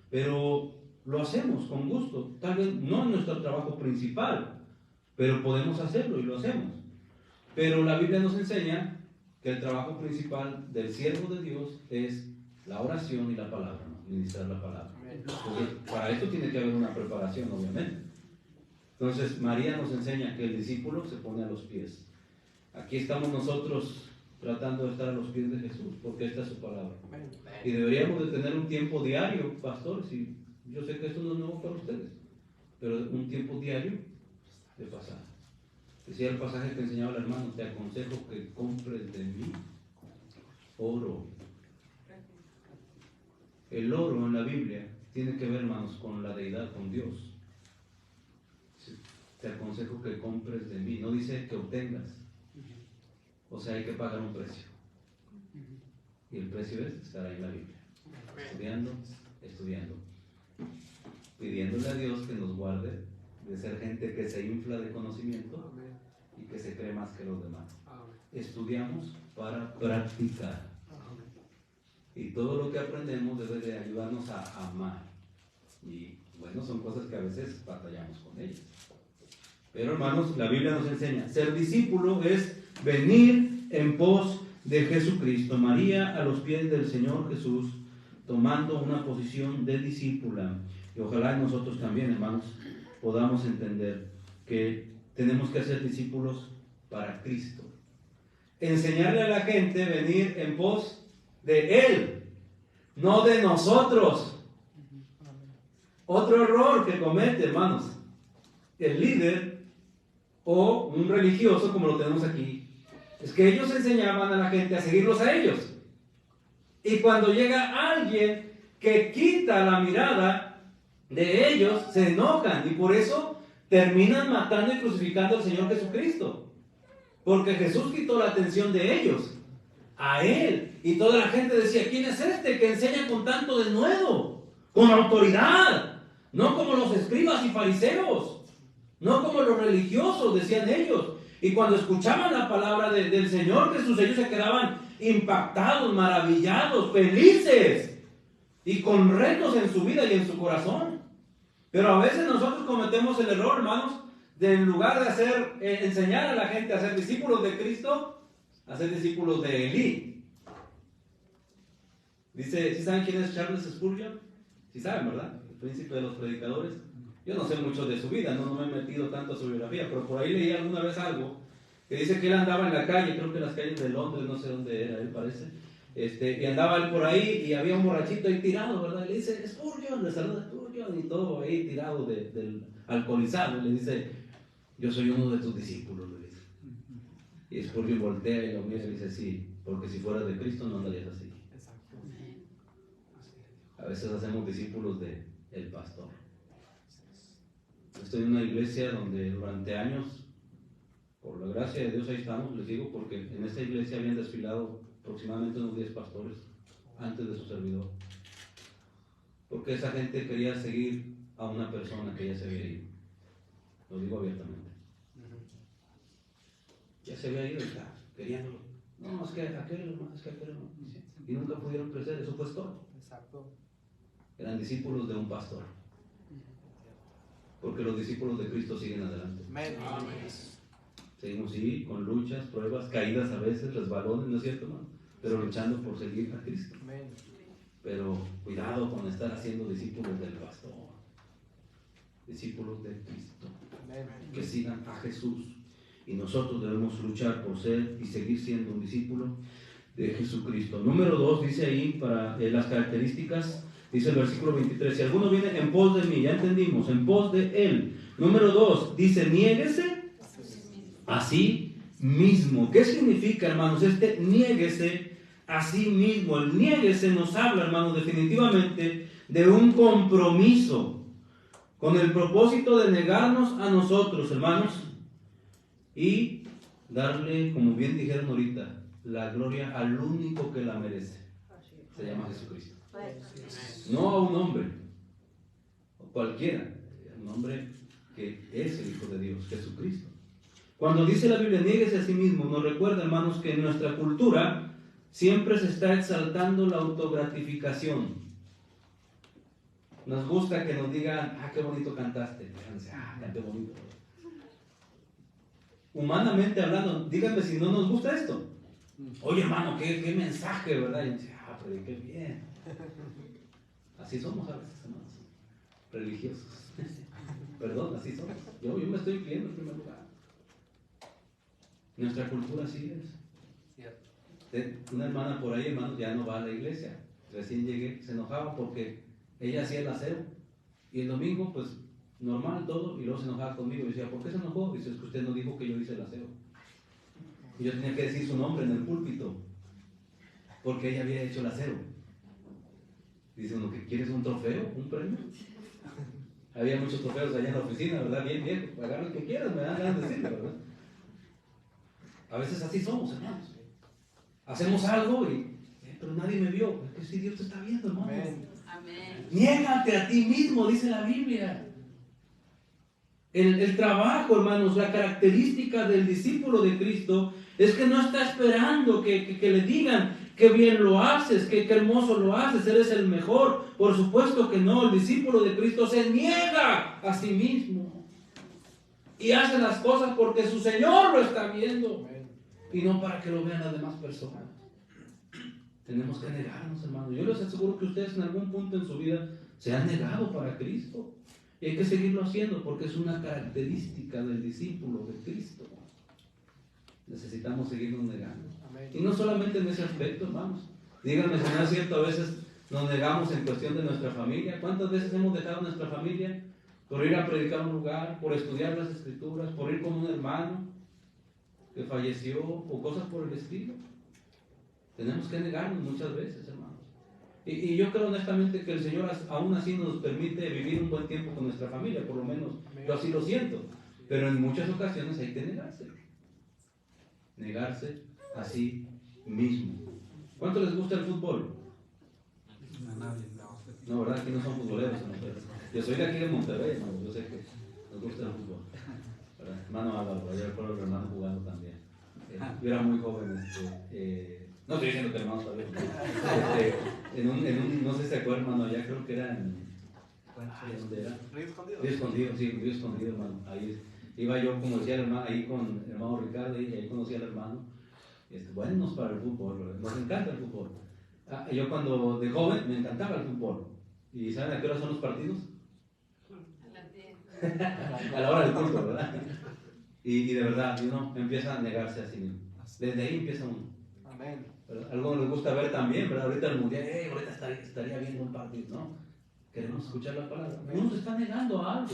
Pero lo hacemos con gusto. Tal vez no es nuestro trabajo principal, pero podemos hacerlo y lo hacemos. Pero la Biblia nos enseña que el trabajo principal del siervo de Dios es la oración y la palabra, ¿no? Ministrar la palabra. Entonces, para esto tiene que haber una preparación, obviamente. Entonces, María nos enseña que el discípulo se pone a los pies. Aquí estamos nosotros tratando de estar a los pies de Jesús, porque esta es su palabra. Y deberíamos de tener un tiempo diario, pastores, y yo sé que esto no es nuevo para ustedes, pero un tiempo diario de pasar. Decía el pasaje que enseñaba el hermano, te aconsejo que compres de mí oro. El oro en la Biblia tiene que ver, hermanos, con la deidad, con Dios. Te aconsejo que compres de mí, no dice que obtengas. O sea, hay que pagar un precio. Y el precio es estar ahí en la Biblia. Estudiando. Pidiéndole a Dios que nos guarde de ser gente que se infla de conocimiento y que se cree más que los demás. Estudiamos para practicar. Y todo lo que aprendemos debe de ayudarnos a amar. Y bueno, son cosas que a veces batallamos con ellas. Pero hermanos, la Biblia nos enseña, ser discípulo es venir en pos de Jesucristo. María a los pies del Señor Jesús, tomando una posición de discípula. Y ojalá nosotros también, hermanos, podamos entender que tenemos que ser discípulos para Cristo. Enseñarle a la gente a venir en pos de Él, no de nosotros. Otro error que comete, hermanos, el líder o un religioso, como lo tenemos aquí, es que ellos enseñaban a la gente a seguirlos a ellos. Y cuando llega alguien que quita la mirada de ellos, se enojan y por eso terminan matando y crucificando al Señor Jesucristo. Porque Jesús quitó la atención de ellos a Él. Y toda la gente decía, ¿quién es este que enseña con tanto denuedo? Con autoridad. No como los escribas y fariseos. No como los religiosos, decían ellos. Y cuando escuchaban la palabra del Señor Jesús, ellos se quedaban impactados, maravillados, felices. Y con retos en su vida y en su corazón. Pero a veces nosotros cometemos el error, hermanos, de en lugar de enseñar a la gente a ser discípulos de Cristo, a ser discípulos de Elí. Dice, ¿sí saben quién es Charles Spurgeon? Sí saben, ¿verdad? El príncipe de los predicadores. Yo no sé mucho de su vida, no me he metido tanto a su biografía, pero por ahí leí alguna vez algo que dice que él andaba en la calle, creo que en las calles de Londres, no sé dónde era, él parece, y andaba él por ahí y había un borrachito ahí tirado, ¿verdad? Y le dice, Spurgeon, le saluda Spurgeon, y todo ahí tirado del alcoholizado, y le dice, yo soy uno de tus discípulos, le dice. Y Spurgeon voltea y lo mira y le dice, sí, porque si fueras de Cristo no andarías así. A veces hacemos discípulos del pastor. Estoy en una iglesia donde durante años, por la gracia de Dios ahí estamos, les digo, porque en esta iglesia habían desfilado aproximadamente unos 10 pastores antes de su servidor. Porque esa gente quería seguir a una persona que ya se había ido. Lo digo abiertamente. Ya se había ido y está, queriéndolo. No, es que aquel no, es que aquel no. Y nunca pudieron crecer, eso fue todo. Exacto. Eran discípulos de un pastor. Porque los discípulos de Cristo siguen adelante. Amén. Seguimos, sí, con luchas, pruebas, caídas a veces, resbalones, ¿no es cierto, hermano? Pero luchando por seguir a Cristo. Amén. Pero cuidado con estar haciendo discípulos del pastor. Discípulos de Cristo. Amén. Que sigan a Jesús. Y nosotros debemos luchar por ser y seguir siendo un discípulo de Jesucristo. Número 2 dice ahí para las características, dice el versículo 23, si alguno viene en pos de mí, ya entendimos, en pos de Él. Número 2 dice, niéguese a sí mismo. ¿Qué significa, hermanos, niéguese a sí mismo? El niéguese nos habla, hermanos, definitivamente de un compromiso con el propósito de negarnos a nosotros, hermanos, y darle, como bien dijeron ahorita, la gloria al único que la merece. Se llama Jesucristo. No a un hombre, o cualquiera, un hombre que es el Hijo de Dios, Jesucristo. Cuando dice la Biblia, niéguese a sí mismo, nos recuerda, hermanos, que en nuestra cultura siempre se está exaltando la autogratificación. Nos gusta que nos digan, qué bonito cantaste. Canté bonito. Humanamente hablando, díganme si no nos gusta esto. Oye, hermano, qué mensaje, ¿verdad? Y yo decía, prediqué bien. Así somos a veces, hermanos, religiosos. Perdón, así somos. Yo me estoy incluyendo en primer lugar. Nuestra cultura así es. Una hermana por ahí, hermanos, ya no va a la iglesia. Recién llegué, se enojaba porque ella hacía el aseo. Y el domingo, pues, normal todo, y luego se enojaba conmigo. Y decía, ¿por qué se enojó? Dice, es que usted no dijo que yo hice el aseo. Y yo tenía que decir su nombre en el púlpito, porque ella había hecho el aseo. Dice uno, ¿que quieres un trofeo? ¿Un premio? Había muchos trofeos allá en la oficina, ¿verdad? Bien viejo, agarra el que quieras, me dan ganas de decirlo, ¿verdad? A veces así somos, hermanos. Hacemos algo pero nadie me vio. Es que si Dios te está viendo, hermano. Amén. Niégate a ti mismo, dice la Biblia. El trabajo, hermanos, la característica del discípulo de Cristo es que no está esperando que le digan qué bien lo haces, qué hermoso lo haces, eres el mejor. Por supuesto que no, el discípulo de Cristo se niega a sí mismo y hace las cosas porque su Señor lo está viendo y no para que lo vean las demás personas. Tenemos que negarnos, hermanos. Yo les aseguro que ustedes en algún punto en su vida se han negado para Cristo. Y hay que seguirlo haciendo porque es una característica del discípulo de Cristo. Necesitamos seguirnos negando. Amén. Y no solamente en ese aspecto, hermanos. Díganme si no es cierto, a veces nos negamos en cuestión de nuestra familia. ¿Cuántas veces hemos dejado nuestra familia por ir a predicar a un lugar, por estudiar las Escrituras, por ir con un hermano que falleció o cosas por el estilo? Tenemos que negarnos muchas veces, hermanos. Y yo creo honestamente que el Señor aún así nos permite vivir un buen tiempo con nuestra familia, por lo menos yo así lo siento. Pero en muchas ocasiones hay que negarse. Negarse a sí mismo. ¿Cuánto les gusta el fútbol? No, ¿verdad? Aquí no son futboleros. Yo soy de aquí de Monterrey, hermano. Yo sé que nos gusta el fútbol. ¿Verdad? Hermano Álvaro, yo recuerdo a mi hermano jugando también. Yo era muy joven. No estoy diciendo que hermanos todavía. No sé si se acuerdan, hermano, allá creo que era ¿dónde era? Río Escondido. Río Escondido, sí, Río Escondido, hermano. Ahí iba yo, como decía el hermano, ahí con el hermano Ricardo, y ahí conocí al hermano. Buenos para el fútbol, ¿verdad? Nos encanta el fútbol. Yo cuando de joven me encantaba el fútbol. ¿Y saben a qué hora son los partidos? A la hora del culto, ¿verdad? Y de verdad, uno empieza a negarse a sí mismo. Desde ahí empieza uno. Amén. Algo nos gusta ver también, ¿verdad? Ahorita el mundial, ahorita estaría viendo un partido, ¿no? Queremos escuchar la palabra. Uno se está negando a algo.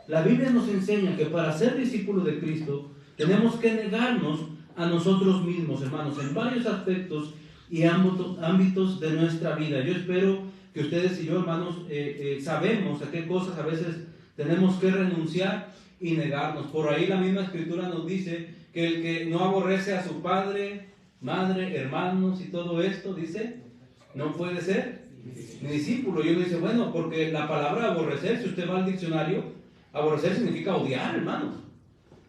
La Biblia nos enseña que para ser discípulos de Cristo tenemos que negarnos a nosotros mismos, hermanos, en varios aspectos y ámbitos de nuestra vida. Yo espero que ustedes y yo, hermanos, sabemos a qué cosas a veces tenemos que renunciar y negarnos. Por ahí la misma Escritura nos dice que el que no aborrece a su padre, madre, hermanos y todo esto, dice, no puede ser mi discípulo. Y uno dice, bueno, porque la palabra aborrecer, si usted va al diccionario, aborrecer significa odiar, hermanos.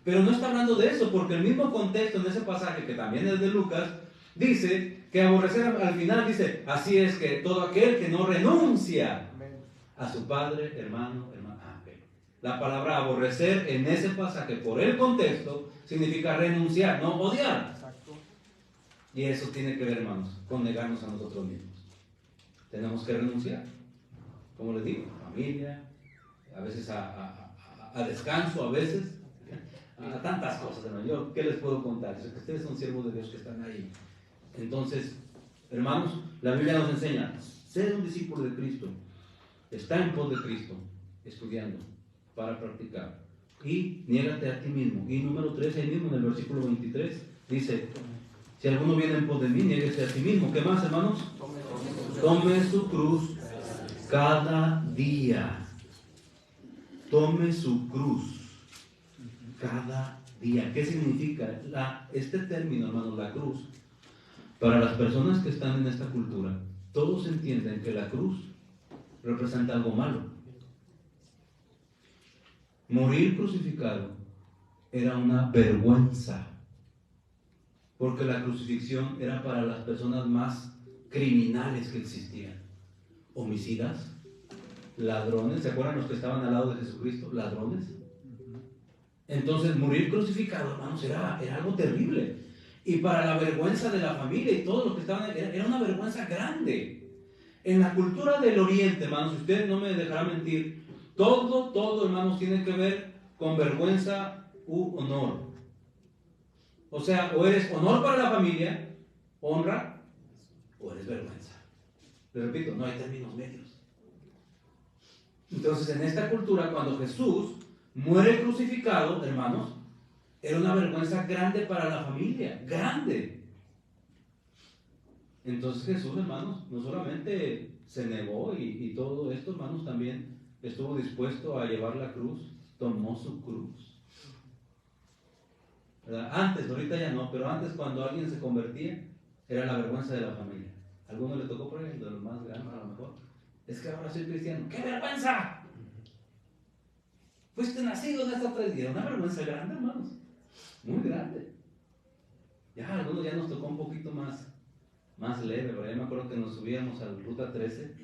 Pero no está hablando de eso, porque el mismo contexto en ese pasaje, que también es de Lucas, dice que aborrecer al final dice, así es que todo aquel que no renuncia a su padre, hermano, hermana. La palabra aborrecer en ese pasaje, por el contexto, significa renunciar, no odiar. Exacto. Y eso tiene que ver, hermanos, con negarnos a nosotros mismos. Tenemos que renunciar, como les digo, a familia, a veces a descanso, a veces a tantas cosas, hermano. Yo, ¿qué les puedo contar? Yo sé que ustedes son siervos de Dios que están ahí Entonces, hermanos, la Biblia nos enseña, ser un discípulo de Cristo, está en pos de Cristo, estudiando para practicar. Y niégate a ti mismo. Y número 3, ahí mismo en el versículo 23, dice, si alguno viene en pos de mí, niéguese a sí mismo. ¿Qué más, hermanos? Tome su cruz cada día. Tome su cruz cada día. ¿Qué significa? Este término, hermanos, la cruz, para las personas que están en esta cultura, todos entienden que la cruz representa algo malo. Morir crucificado era una vergüenza, porque la crucifixión era para las personas más criminales que existían. Homicidas, ladrones, ¿se acuerdan los que estaban al lado de Jesucristo? Ladrones. Entonces morir crucificado, hermanos, era algo terrible. Y para la vergüenza de la familia y todos los que estaban, era una vergüenza grande. En la cultura del Oriente, hermanos, usted no me dejará mentir, todo, hermanos, tiene que ver con vergüenza u honor. O sea, o eres honor para la familia, honra, o eres vergüenza. Le repito, no hay términos medios. Entonces, en esta cultura, cuando Jesús muere crucificado, hermanos, era una vergüenza grande para la familia, grande. Entonces Jesús, hermanos, no solamente se negó y todo esto, hermanos, también estuvo dispuesto a llevar la cruz, tomó su cruz. ¿Verdad? Antes, ahorita ya no, pero antes cuando alguien se convertía, era la vergüenza de la familia. ¿A alguno le tocó por ahí, de los más grandes a lo mejor? Es que ahora soy cristiano. ¡Qué vergüenza! Fuiste nacido en esta tradición. Era una vergüenza grande, hermanos. Muy grande. Ya a algunos ya nos tocó un poquito más leve, ¿verdad? Yo me acuerdo que nos subíamos a la ruta 13,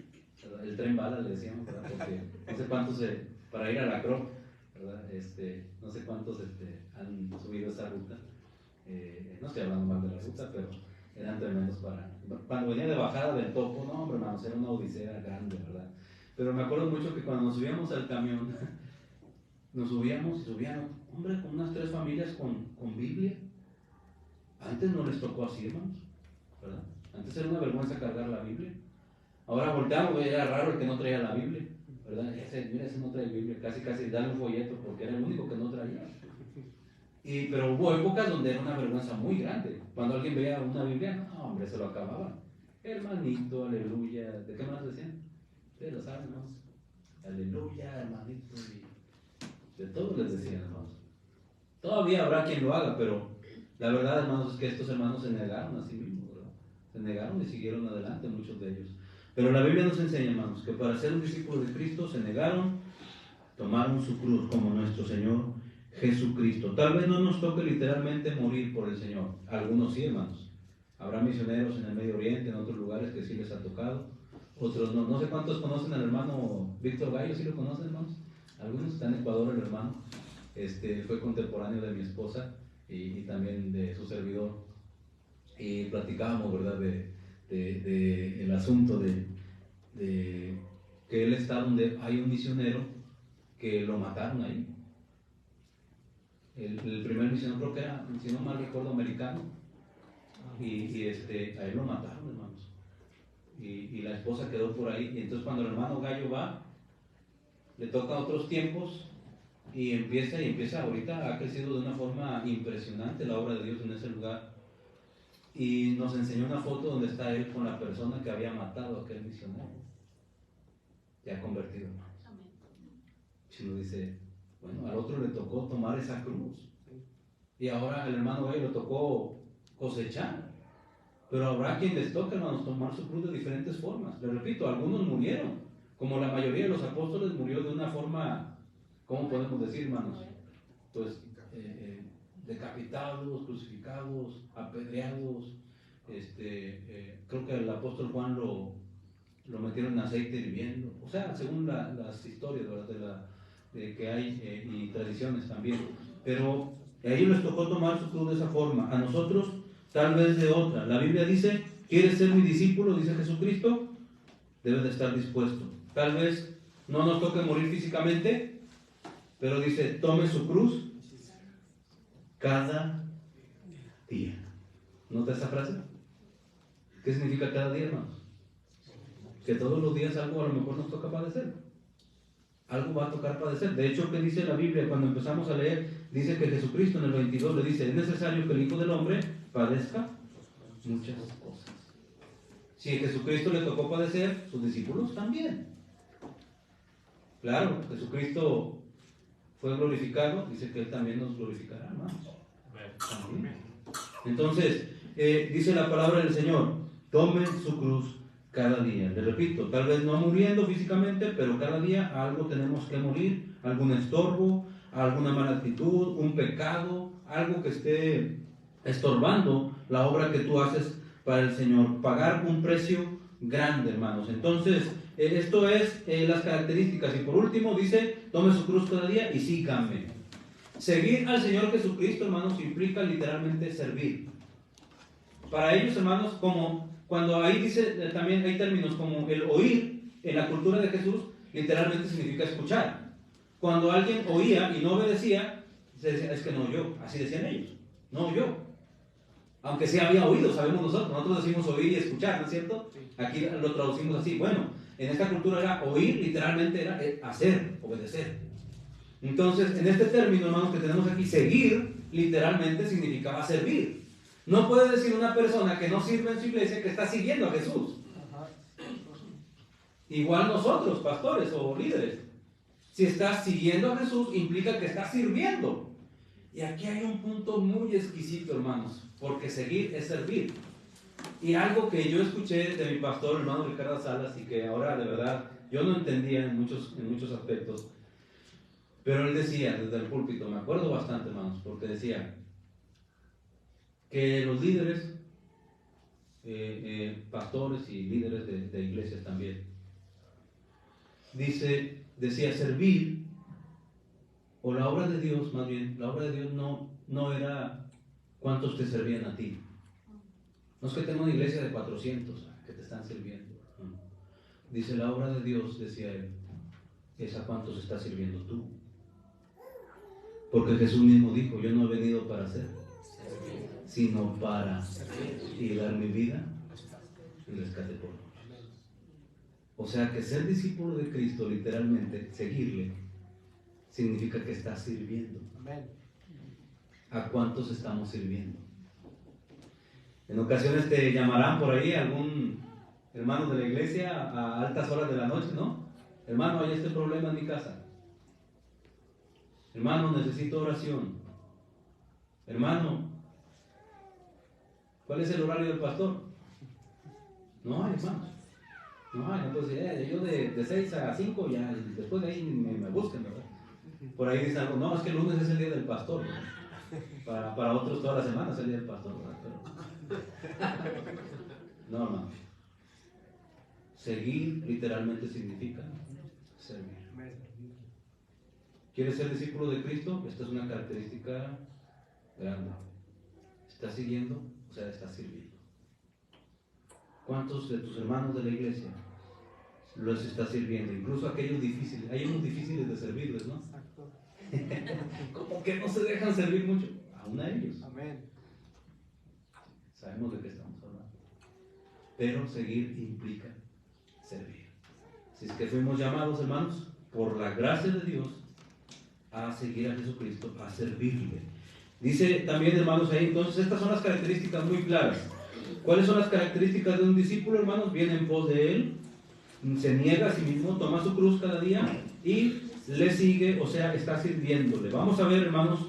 ¿verdad? El tren bala le decíamos, ¿verdad? Porque no sé cuántos para ir a la CRO, ¿verdad? No sé cuántos han subido esa ruta. No estoy hablando mal de la ruta, pero eran tremendos cuando venía de bajada del topo, no, hombre, hermanos, era una odisea grande, ¿verdad? Pero me acuerdo mucho que cuando nos subíamos al camión, nos subíamos y subían, hombre, con unas 3 familias con Biblia. Antes no les tocó así, hermanos, ¿verdad? Antes era una vergüenza cargar la Biblia. Ahora volteamos, era raro el que no traía la Biblia, ¿verdad? Mira, ese no trae Biblia, casi dale un folleto porque era el único que no traía. Pero hubo épocas donde era una vergüenza muy grande. Cuando alguien veía una Biblia, no, hombre, se lo acababan. Hermanito, aleluya. ¿De qué más decían? Ustedes lo saben, hermanos. Aleluya, hermanito. Y de todo les decían, hermanos. Todavía habrá quien lo haga, pero la verdad, hermanos, es que estos hermanos se negaron a sí mismos, ¿verdad? Se negaron y siguieron adelante, muchos de ellos. Pero la Biblia nos enseña, hermanos, que para ser un discípulo de Cristo se negaron, tomaron su cruz como nuestro Señor Jesucristo. Tal vez no nos toque literalmente morir por el Señor. Algunos sí, hermanos. Habrá misioneros en el Medio Oriente, en otros lugares que sí les ha tocado. Otros no. No sé cuántos conocen al hermano Víctor Gallo, ¿sí lo conocen, hermanos? Algunos están en Ecuador, el hermano. Fue contemporáneo de mi esposa y también de su servidor. Y platicábamos, ¿verdad?, de el asunto de que él está donde hay un misionero que lo mataron ahí. El primer misionero, creo que era, si no mal recuerdo, americano, y a él lo mataron, hermanos, y la esposa quedó por ahí. Y entonces cuando el hermano Gallo va, le toca otros tiempos y empieza ahorita, ha crecido de una forma impresionante la obra de Dios en ese lugar. Y nos enseñó una foto donde está él con la persona que había matado a aquel misionero, ya convertido, hermanos. Si uno dice, bueno, al otro le tocó tomar esa cruz. Y ahora al hermano Gallo le tocó cosechar. Pero habrá quien les toque, hermanos, tomar su cruz de diferentes formas. Les repito, algunos murieron. Como la mayoría de los apóstoles murió de una forma, ¿cómo podemos decir, hermanos? Pues decapitados, crucificados, apedreados. Creo que el apóstol Juan lo metieron en aceite hirviendo. O sea, según las historias, ¿verdad?, que hay y tradiciones también. Pero a ellos les tocó tomar su cruz de esa forma, a nosotros tal vez de otra. La Biblia dice, ¿quieres ser mi discípulo?, dice Jesucristo, debes de estar dispuesto. Tal vez no nos toque morir físicamente, pero dice, tome su cruz cada día. ¿Nota esa frase? ¿Qué significa cada día, hermanos? Que todos los días algo a lo mejor nos toca padecer. Algo va a tocar padecer. De hecho, ¿qué dice la Biblia? Cuando empezamos a leer, dice que Jesucristo en el 22 le dice, es necesario que el Hijo del Hombre padezca muchas cosas. Si a Jesucristo le tocó padecer, sus discípulos también. Claro, Jesucristo fue glorificado, dice que Él también nos glorificará, hermanos. También. Entonces, dice la palabra del Señor, tome su cruz cada día. Le repito, tal vez no muriendo físicamente, pero cada día algo tenemos que morir, algún estorbo, alguna mala actitud, un pecado, algo que esté estorbando la obra que tú haces para el Señor. Pagar un precio grande, hermanos. Entonces, esto es las características. Y por último, dice, tome su cruz cada día y síganme. Seguir al Señor Jesucristo, hermanos, implica literalmente servir. Para ellos, hermanos, como cuando ahí dice, también hay términos como el oír, en la cultura de Jesús, literalmente significa escuchar. Cuando alguien oía y no obedecía, se decía, es que no oyó. Así decían ellos, no oyó. Aunque sí había oído, sabemos nosotros decimos oír y escuchar, ¿no es cierto? Aquí lo traducimos así. Bueno, en esta cultura era oír, literalmente era hacer, obedecer. Entonces, en este término, hermanos, que tenemos aquí, seguir, literalmente significaba servir. No puede decir una persona que no sirve en su iglesia que está siguiendo a Jesús. Igual nosotros, pastores o líderes. Si estás siguiendo a Jesús, implica que estás sirviendo. Y aquí hay un punto muy exquisito, hermanos, porque seguir es servir. Y algo que yo escuché de mi pastor, hermano Ricardo Salas, y que ahora de verdad yo no entendía en muchos aspectos, pero él decía desde el púlpito, me acuerdo bastante, hermanos, porque decía que los líderes, pastores y líderes de iglesias también, decía servir, o la obra de Dios, más bien, la obra de Dios no era cuántos te servían a ti. No es que tenga una iglesia de 400 que te están sirviendo. No. Dice la obra de Dios, decía él, es a cuántos estás sirviendo tú. Porque Jesús mismo dijo, yo no he venido para hacer, sino para y dar mi vida y rescate por muchos. O sea que ser discípulo de Cristo, literalmente, seguirle, significa que estás sirviendo. ¿A cuántos estamos sirviendo? En ocasiones te llamarán por ahí algún hermano de la iglesia a altas horas de la noche, ¿no? Hermano, hay este problema en mi casa. Hermano, necesito oración. Hermano, ¿cuál es el horario del pastor? No hay, hermanos. No hay, entonces yo de 6 a 5 ya, después de ahí me busquen, ¿verdad? Por ahí dicen algo, no, es que el lunes es el día del pastor, ¿verdad? Para otros toda la semana es el día del pastor, ¿verdad? Pero, no. Seguir literalmente significa servir. ¿Quieres ser discípulo de Cristo? Esta es una característica grande. ¿Estás siguiendo? O sea, estás sirviendo. ¿Cuántos de tus hermanos de la iglesia los estás sirviendo? Incluso aquellos difíciles. Hay unos difíciles de servirles, ¿no? Como que no se dejan servir mucho. Aún a ellos. Amén. Sabemos de qué estamos hablando. Pero seguir implica servir. Si es que fuimos llamados, hermanos, por la gracia de Dios, a seguir a Jesucristo, a servirle. Dice también, hermanos, ahí, entonces estas son las características muy claras. ¿Cuáles son las características de un discípulo, hermanos? Viene en pos de él, se niega a sí mismo, toma su cruz cada día y le sigue, o sea, está sirviéndole. Vamos a ver, hermanos,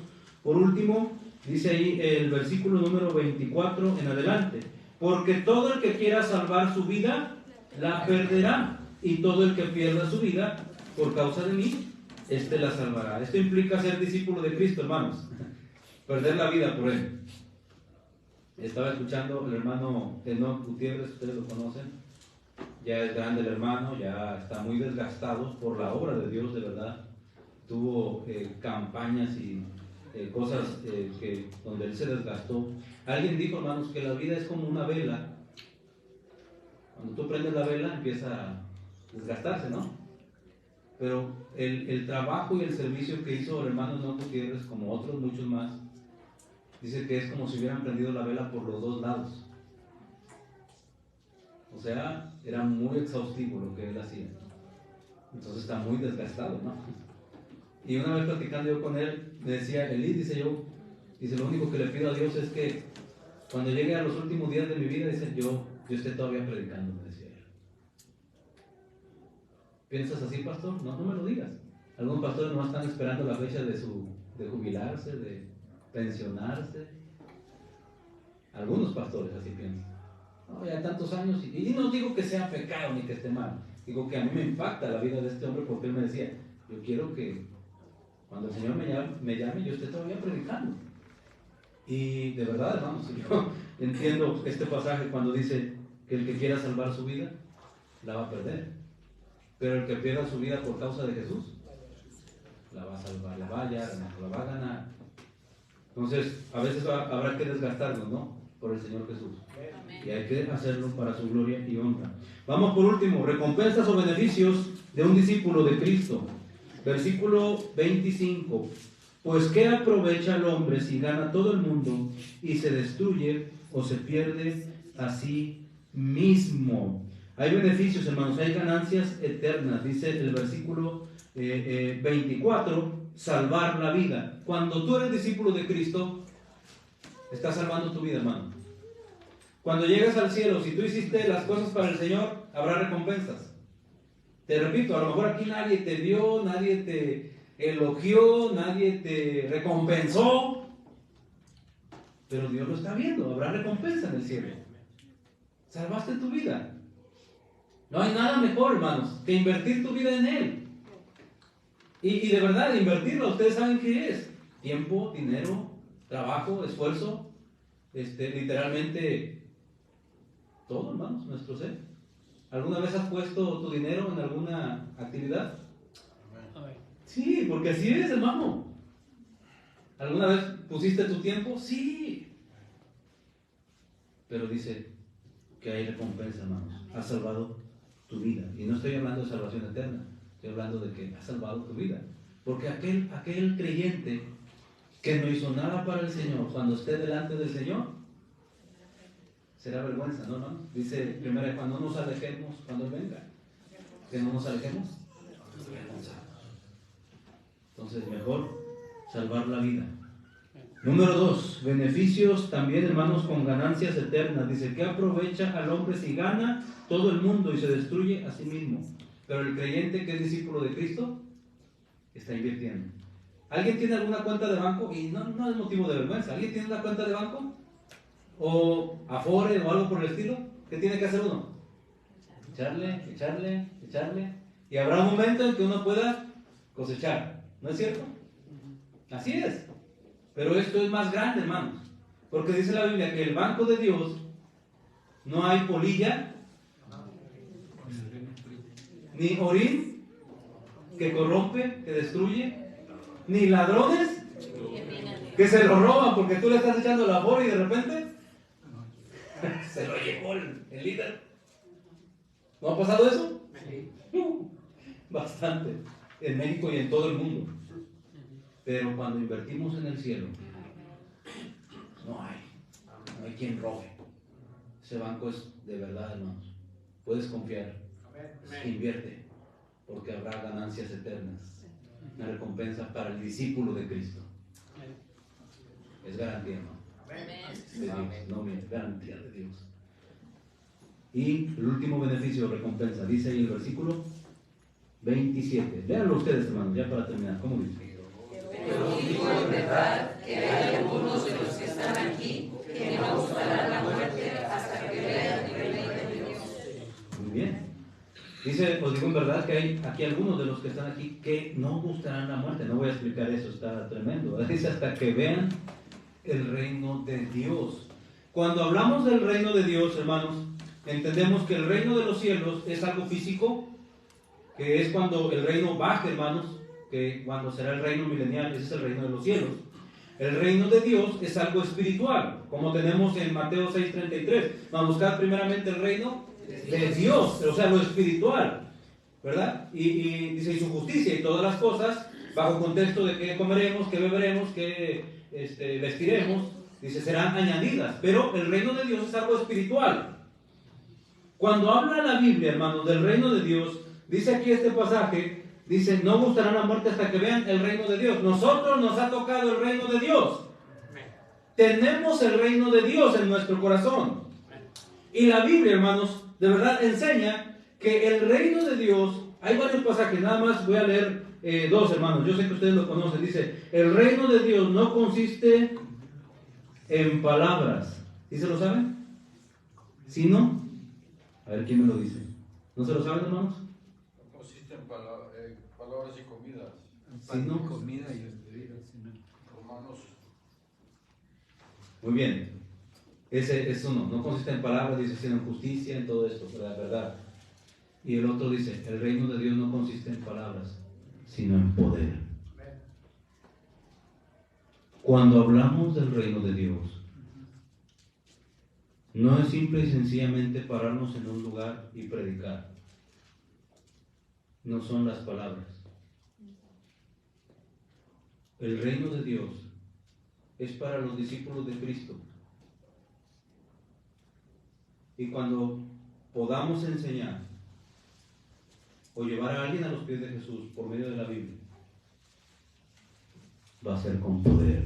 por último, dice ahí el versículo número 24 en adelante. Porque todo el que quiera salvar su vida, la perderá. Y todo el que pierda su vida, por causa de mí, la salvará. Esto implica ser discípulo de Cristo, hermanos. Perder la vida por él. Estaba escuchando el hermano Enoch Gutiérrez, ustedes lo conocen. Ya es grande el hermano, ya está muy desgastado por la obra de Dios, de verdad. Tuvo campañas y cosas donde él se desgastó. Alguien dijo, hermanos, que la vida es como una vela. Cuando tú prendes la vela empieza a desgastarse, ¿no? Pero el trabajo y el servicio que hizo el hermano Enoch Gutiérrez, como otros muchos más, dice que es como si hubieran prendido la vela por los dos lados. O sea, era muy exhaustivo lo que él hacía. Entonces está muy desgastado, ¿no? Y una vez platicando yo con él, me decía, Elí, dice yo, dice, lo único que le pido a Dios es que cuando llegue a los últimos días de mi vida, dice, yo esté todavía predicando, me decía él. ¿Piensas así, pastor? No me lo digas. Algunos pastores no están esperando la fecha de jubilarse, de pensionarse. Algunos pastores así piensan. No, ya tantos años, y no digo que sea pecado ni que esté mal, digo que a mí me impacta la vida de este hombre porque él me decía, yo quiero que cuando el Señor me llame, yo esté todavía predicando. Y de verdad, hermanos, yo entiendo este pasaje cuando dice que el que quiera salvar su vida, la va a perder. Pero el que pierda su vida por causa de Jesús, la va a salvar, la va a hallar, la va a ganar. Entonces, a veces habrá que desgastarnos, ¿no? Por el Señor Jesús. Y hay que hacerlo para su gloria y honra. Vamos por último, recompensas o beneficios de un discípulo de Cristo. Versículo 25. Pues ¿qué aprovecha el hombre si gana todo el mundo y se destruye o se pierde a sí mismo? Hay beneficios, hermanos, hay ganancias eternas. Dice el versículo 24, salvar la vida. Cuando tú eres discípulo de Cristo, estás salvando tu vida, hermano. Cuando llegas al cielo, si tú hiciste las cosas para el Señor, habrá recompensas. Te repito, a lo mejor aquí nadie te vio, nadie te elogió, nadie te recompensó, pero Dios lo está viendo, habrá recompensa en el cielo. Salvaste tu vida. No hay nada mejor, hermanos, que invertir tu vida en Él. Y de verdad, invertirlo, ustedes saben qué es: tiempo, dinero, trabajo, esfuerzo, literalmente todo, hermanos, nuestro ser. ¿Alguna vez has puesto tu dinero en alguna actividad? Sí, porque así es, hermano. ¿Alguna vez pusiste tu tiempo? Sí. Pero dice que hay recompensa, hermanos. Has salvado tu vida. Y no estoy hablando de salvación eterna. Estoy hablando de que has salvado tu vida. Porque aquel creyente que no hizo nada para el Señor, cuando esté delante del Señor, será vergüenza, ¿no, hermano? Dice primero, cuando nos alejemos, cuando Él venga, que no nos alejemos. Entonces, mejor salvar la vida. Número 2, beneficios también, hermanos, con ganancias eternas. Dice, ¿qué aprovecha al hombre si gana todo el mundo y se destruye a sí mismo? Pero el creyente que es discípulo de Cristo está invirtiendo. ¿Alguien tiene alguna cuenta de banco? Y no es motivo de vergüenza. ¿Alguien tiene una cuenta de banco? ¿O Afore o algo por el estilo? ¿Qué tiene que hacer uno? Echarle. Y habrá un momento en que uno pueda cosechar. ¿No es cierto? Así es. Pero esto es más grande, hermanos. Porque dice la Biblia que el banco de Dios no hay polilla, ni orín que corrompe, que destruye, ni ladrones que se lo roban porque tú le estás echando la bola y de repente se lo llevó el líder. ¿No ha pasado eso? Sí. Bastante. En México y en todo el mundo. Pero cuando invertimos en el cielo, no hay quien robe. Ese banco es de verdad, hermanos. Puedes confiar. Invierte, porque habrá ganancias eternas. Una recompensa para el discípulo de Cristo. Es garantía, hermano. De Dios, no es garantía de Dios. Y el último beneficio o recompensa, dice ahí el versículo 27. Léanlo ustedes, hermanos, ya para terminar. ¿Cómo dice? Pero digo en verdad que hay algunos de los que están aquí que no gustarán la muerte hasta que vean el reino de Dios. Muy bien. Dice, os digo en verdad que hay aquí algunos de los que están aquí que no gustarán la muerte. No voy a explicar eso, está tremendo. Dice hasta que vean el reino de Dios. Cuando hablamos del reino de Dios, hermanos, entendemos que el reino de los cielos es algo físico, que es cuando el reino baje, hermanos, que cuando será el reino milenial, ese es el reino de los cielos. El reino de Dios es algo espiritual, como tenemos en Mateo 6:33. Vamos a buscar primeramente el reino de Dios, o sea, lo espiritual, ¿verdad? Y dice, y su justicia y todas las cosas, bajo contexto de qué comeremos, qué beberemos, qué vestiremos, dice, serán añadidas. Pero el reino de Dios es algo espiritual. Cuando habla la Biblia, hermanos, del reino de Dios, dice aquí este pasaje, dice, no gustarán la muerte hasta que vean el reino de Dios. Nosotros nos ha tocado el reino de Dios. Tenemos el reino de Dios en nuestro corazón. Y la Biblia, hermanos, de verdad enseña que el reino de Dios, hay varios pasajes, nada más voy a leer dos, hermanos, yo sé que ustedes lo conocen. Dice, el reino de Dios no consiste en palabras. ¿Sí se lo saben? ¿Sí, no? A ver, ¿quién me lo dice? ¿No se lo saben, hermanos? No consiste en palabras y comidas. ¿Sí, no? Comida y bebidas, ¿sí, no? Romanos. Muy bien. Ese es uno. No consiste en palabras, dice, sino en justicia, en todo esto, pero la verdad. Y el otro dice, el reino de Dios no consiste en palabras, sino en poder. Cuando hablamos del reino de Dios, no es simple y sencillamente pararnos en un lugar y predicar. No son las palabras. El reino de Dios es para los discípulos de Cristo. Y cuando podamos enseñar o llevar a alguien a los pies de Jesús por medio de la Biblia, va a ser con poder.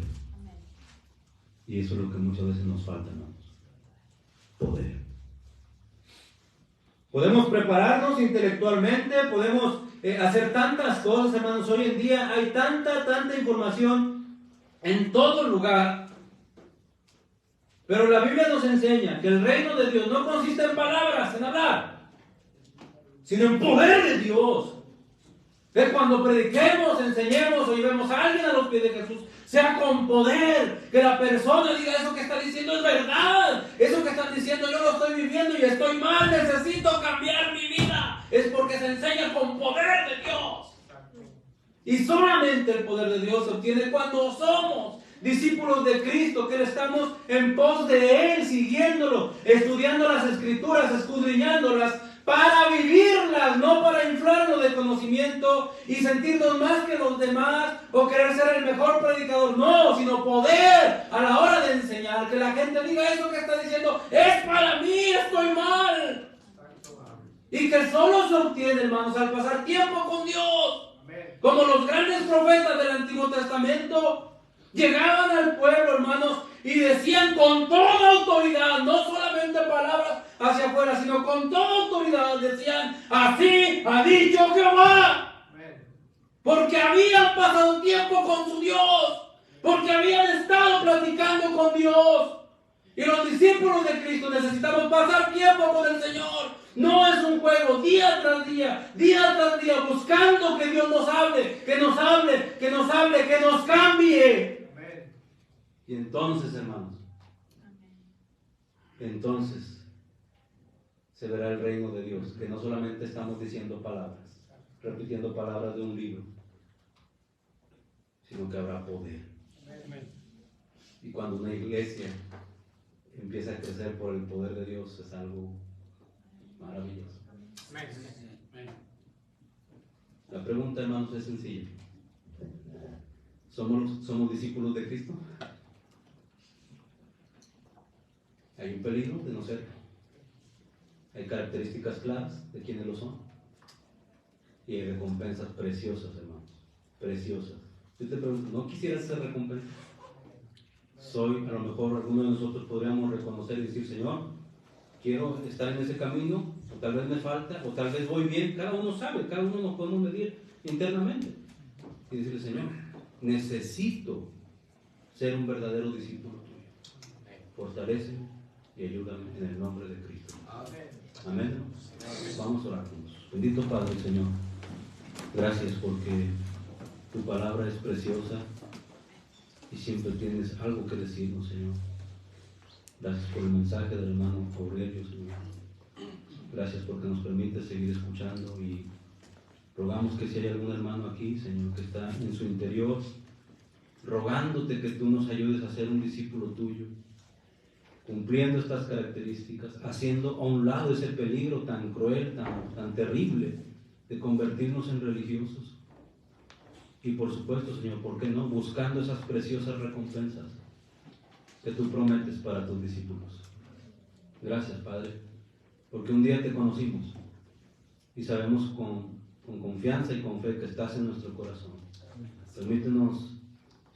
Y eso es lo que muchas veces nos falta, hermanos. Poder. Podemos prepararnos intelectualmente, podemos hacer tantas cosas, hermanos. Hoy en día hay tanta información en todo lugar. Pero la Biblia nos enseña que el reino de Dios no consiste en palabras, en hablar, sino en poder de Dios. Que cuando prediquemos, enseñemos o llevemos a alguien a los pies de Jesús, sea con poder, que la persona diga, eso que está diciendo es verdad, eso que están diciendo yo lo estoy viviendo y estoy mal, necesito cambiar mi vida. Es porque se enseña con poder de Dios. Y solamente el poder de Dios se obtiene cuando somos discípulos de Cristo, que estamos en pos de Él, siguiéndolo, estudiando las Escrituras, escudriñándolas, para vivirlas, no para inflarnos de conocimiento y sentirnos más que los demás o querer ser el mejor predicador, no, sino poder a la hora de enseñar, que la gente diga, eso que está diciendo es para mí, estoy mal. Y que solo se obtiene, hermanos, al pasar tiempo con Dios. Como los grandes profetas del Antiguo Testamento llegaban al pueblo, hermanos, y decían con toda autoridad, no solamente palabras hacia afuera, sino con toda autoridad, decían, así ha dicho Jehová. Porque habían pasado tiempo con su Dios, porque habían estado platicando con Dios. Y los discípulos de Cristo necesitamos pasar tiempo con el Señor. No es un juego, día tras día, buscando que Dios nos hable, que nos hable, que nos hable, que nos cambie. Y entonces, hermanos, entonces se verá el reino de Dios, que no solamente estamos diciendo palabras, repitiendo palabras de un libro, sino que habrá poder. Y cuando una iglesia empieza a crecer por el poder de Dios, es algo maravilloso. La pregunta, hermanos, es sencilla. ¿Somos discípulos de Cristo? Hay un peligro de no ser. Hay características claras de quienes lo son. Y hay recompensas preciosas, hermanos. Preciosas. Yo te pregunto, ¿no quisieras ser recompensa? A lo mejor algunos de nosotros podríamos reconocer y decir, Señor, quiero estar en ese camino, o tal vez me falta, o tal vez voy bien. Cada uno sabe, cada uno nos podemos medir internamente. Y decirle, Señor, necesito ser un verdadero discípulo tuyo. Fortaléceme y ayúdame en el nombre de Cristo. Amén. Vamos a orar juntos. Bendito Padre, Señor. Gracias porque tu palabra es preciosa y siempre tienes algo que decirnos, Señor. Gracias por el mensaje del hermano Aurelio, Señor. Gracias porque nos permite seguir escuchando y rogamos que si hay algún hermano aquí, Señor, que está en su interior, rogándote que tú nos ayudes a ser un discípulo tuyo, cumpliendo estas características, haciendo a un lado ese peligro tan cruel, tan terrible de convertirnos en religiosos. Y por supuesto, Señor, ¿por qué no? Buscando esas preciosas recompensas que tú prometes para tus discípulos. Gracias, Padre. porque un día te conocimos y sabemos con confianza y con fe que estás en nuestro corazón. Permítenos,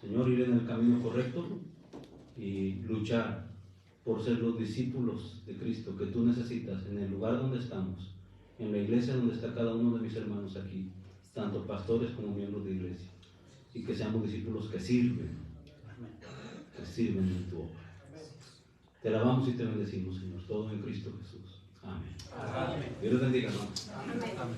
Señor, ir en el camino correcto y luchar por ser los discípulos de Cristo que tú necesitas en el lugar donde estamos, en la iglesia donde está cada uno de mis hermanos aquí, tanto pastores como miembros de iglesia, y que seamos discípulos que sirven en tu obra. Te alabamos y te bendecimos, Señor, todo en Cristo Jesús. Amén. Amén. Dios los bendiga, hermano. Amén. Amén.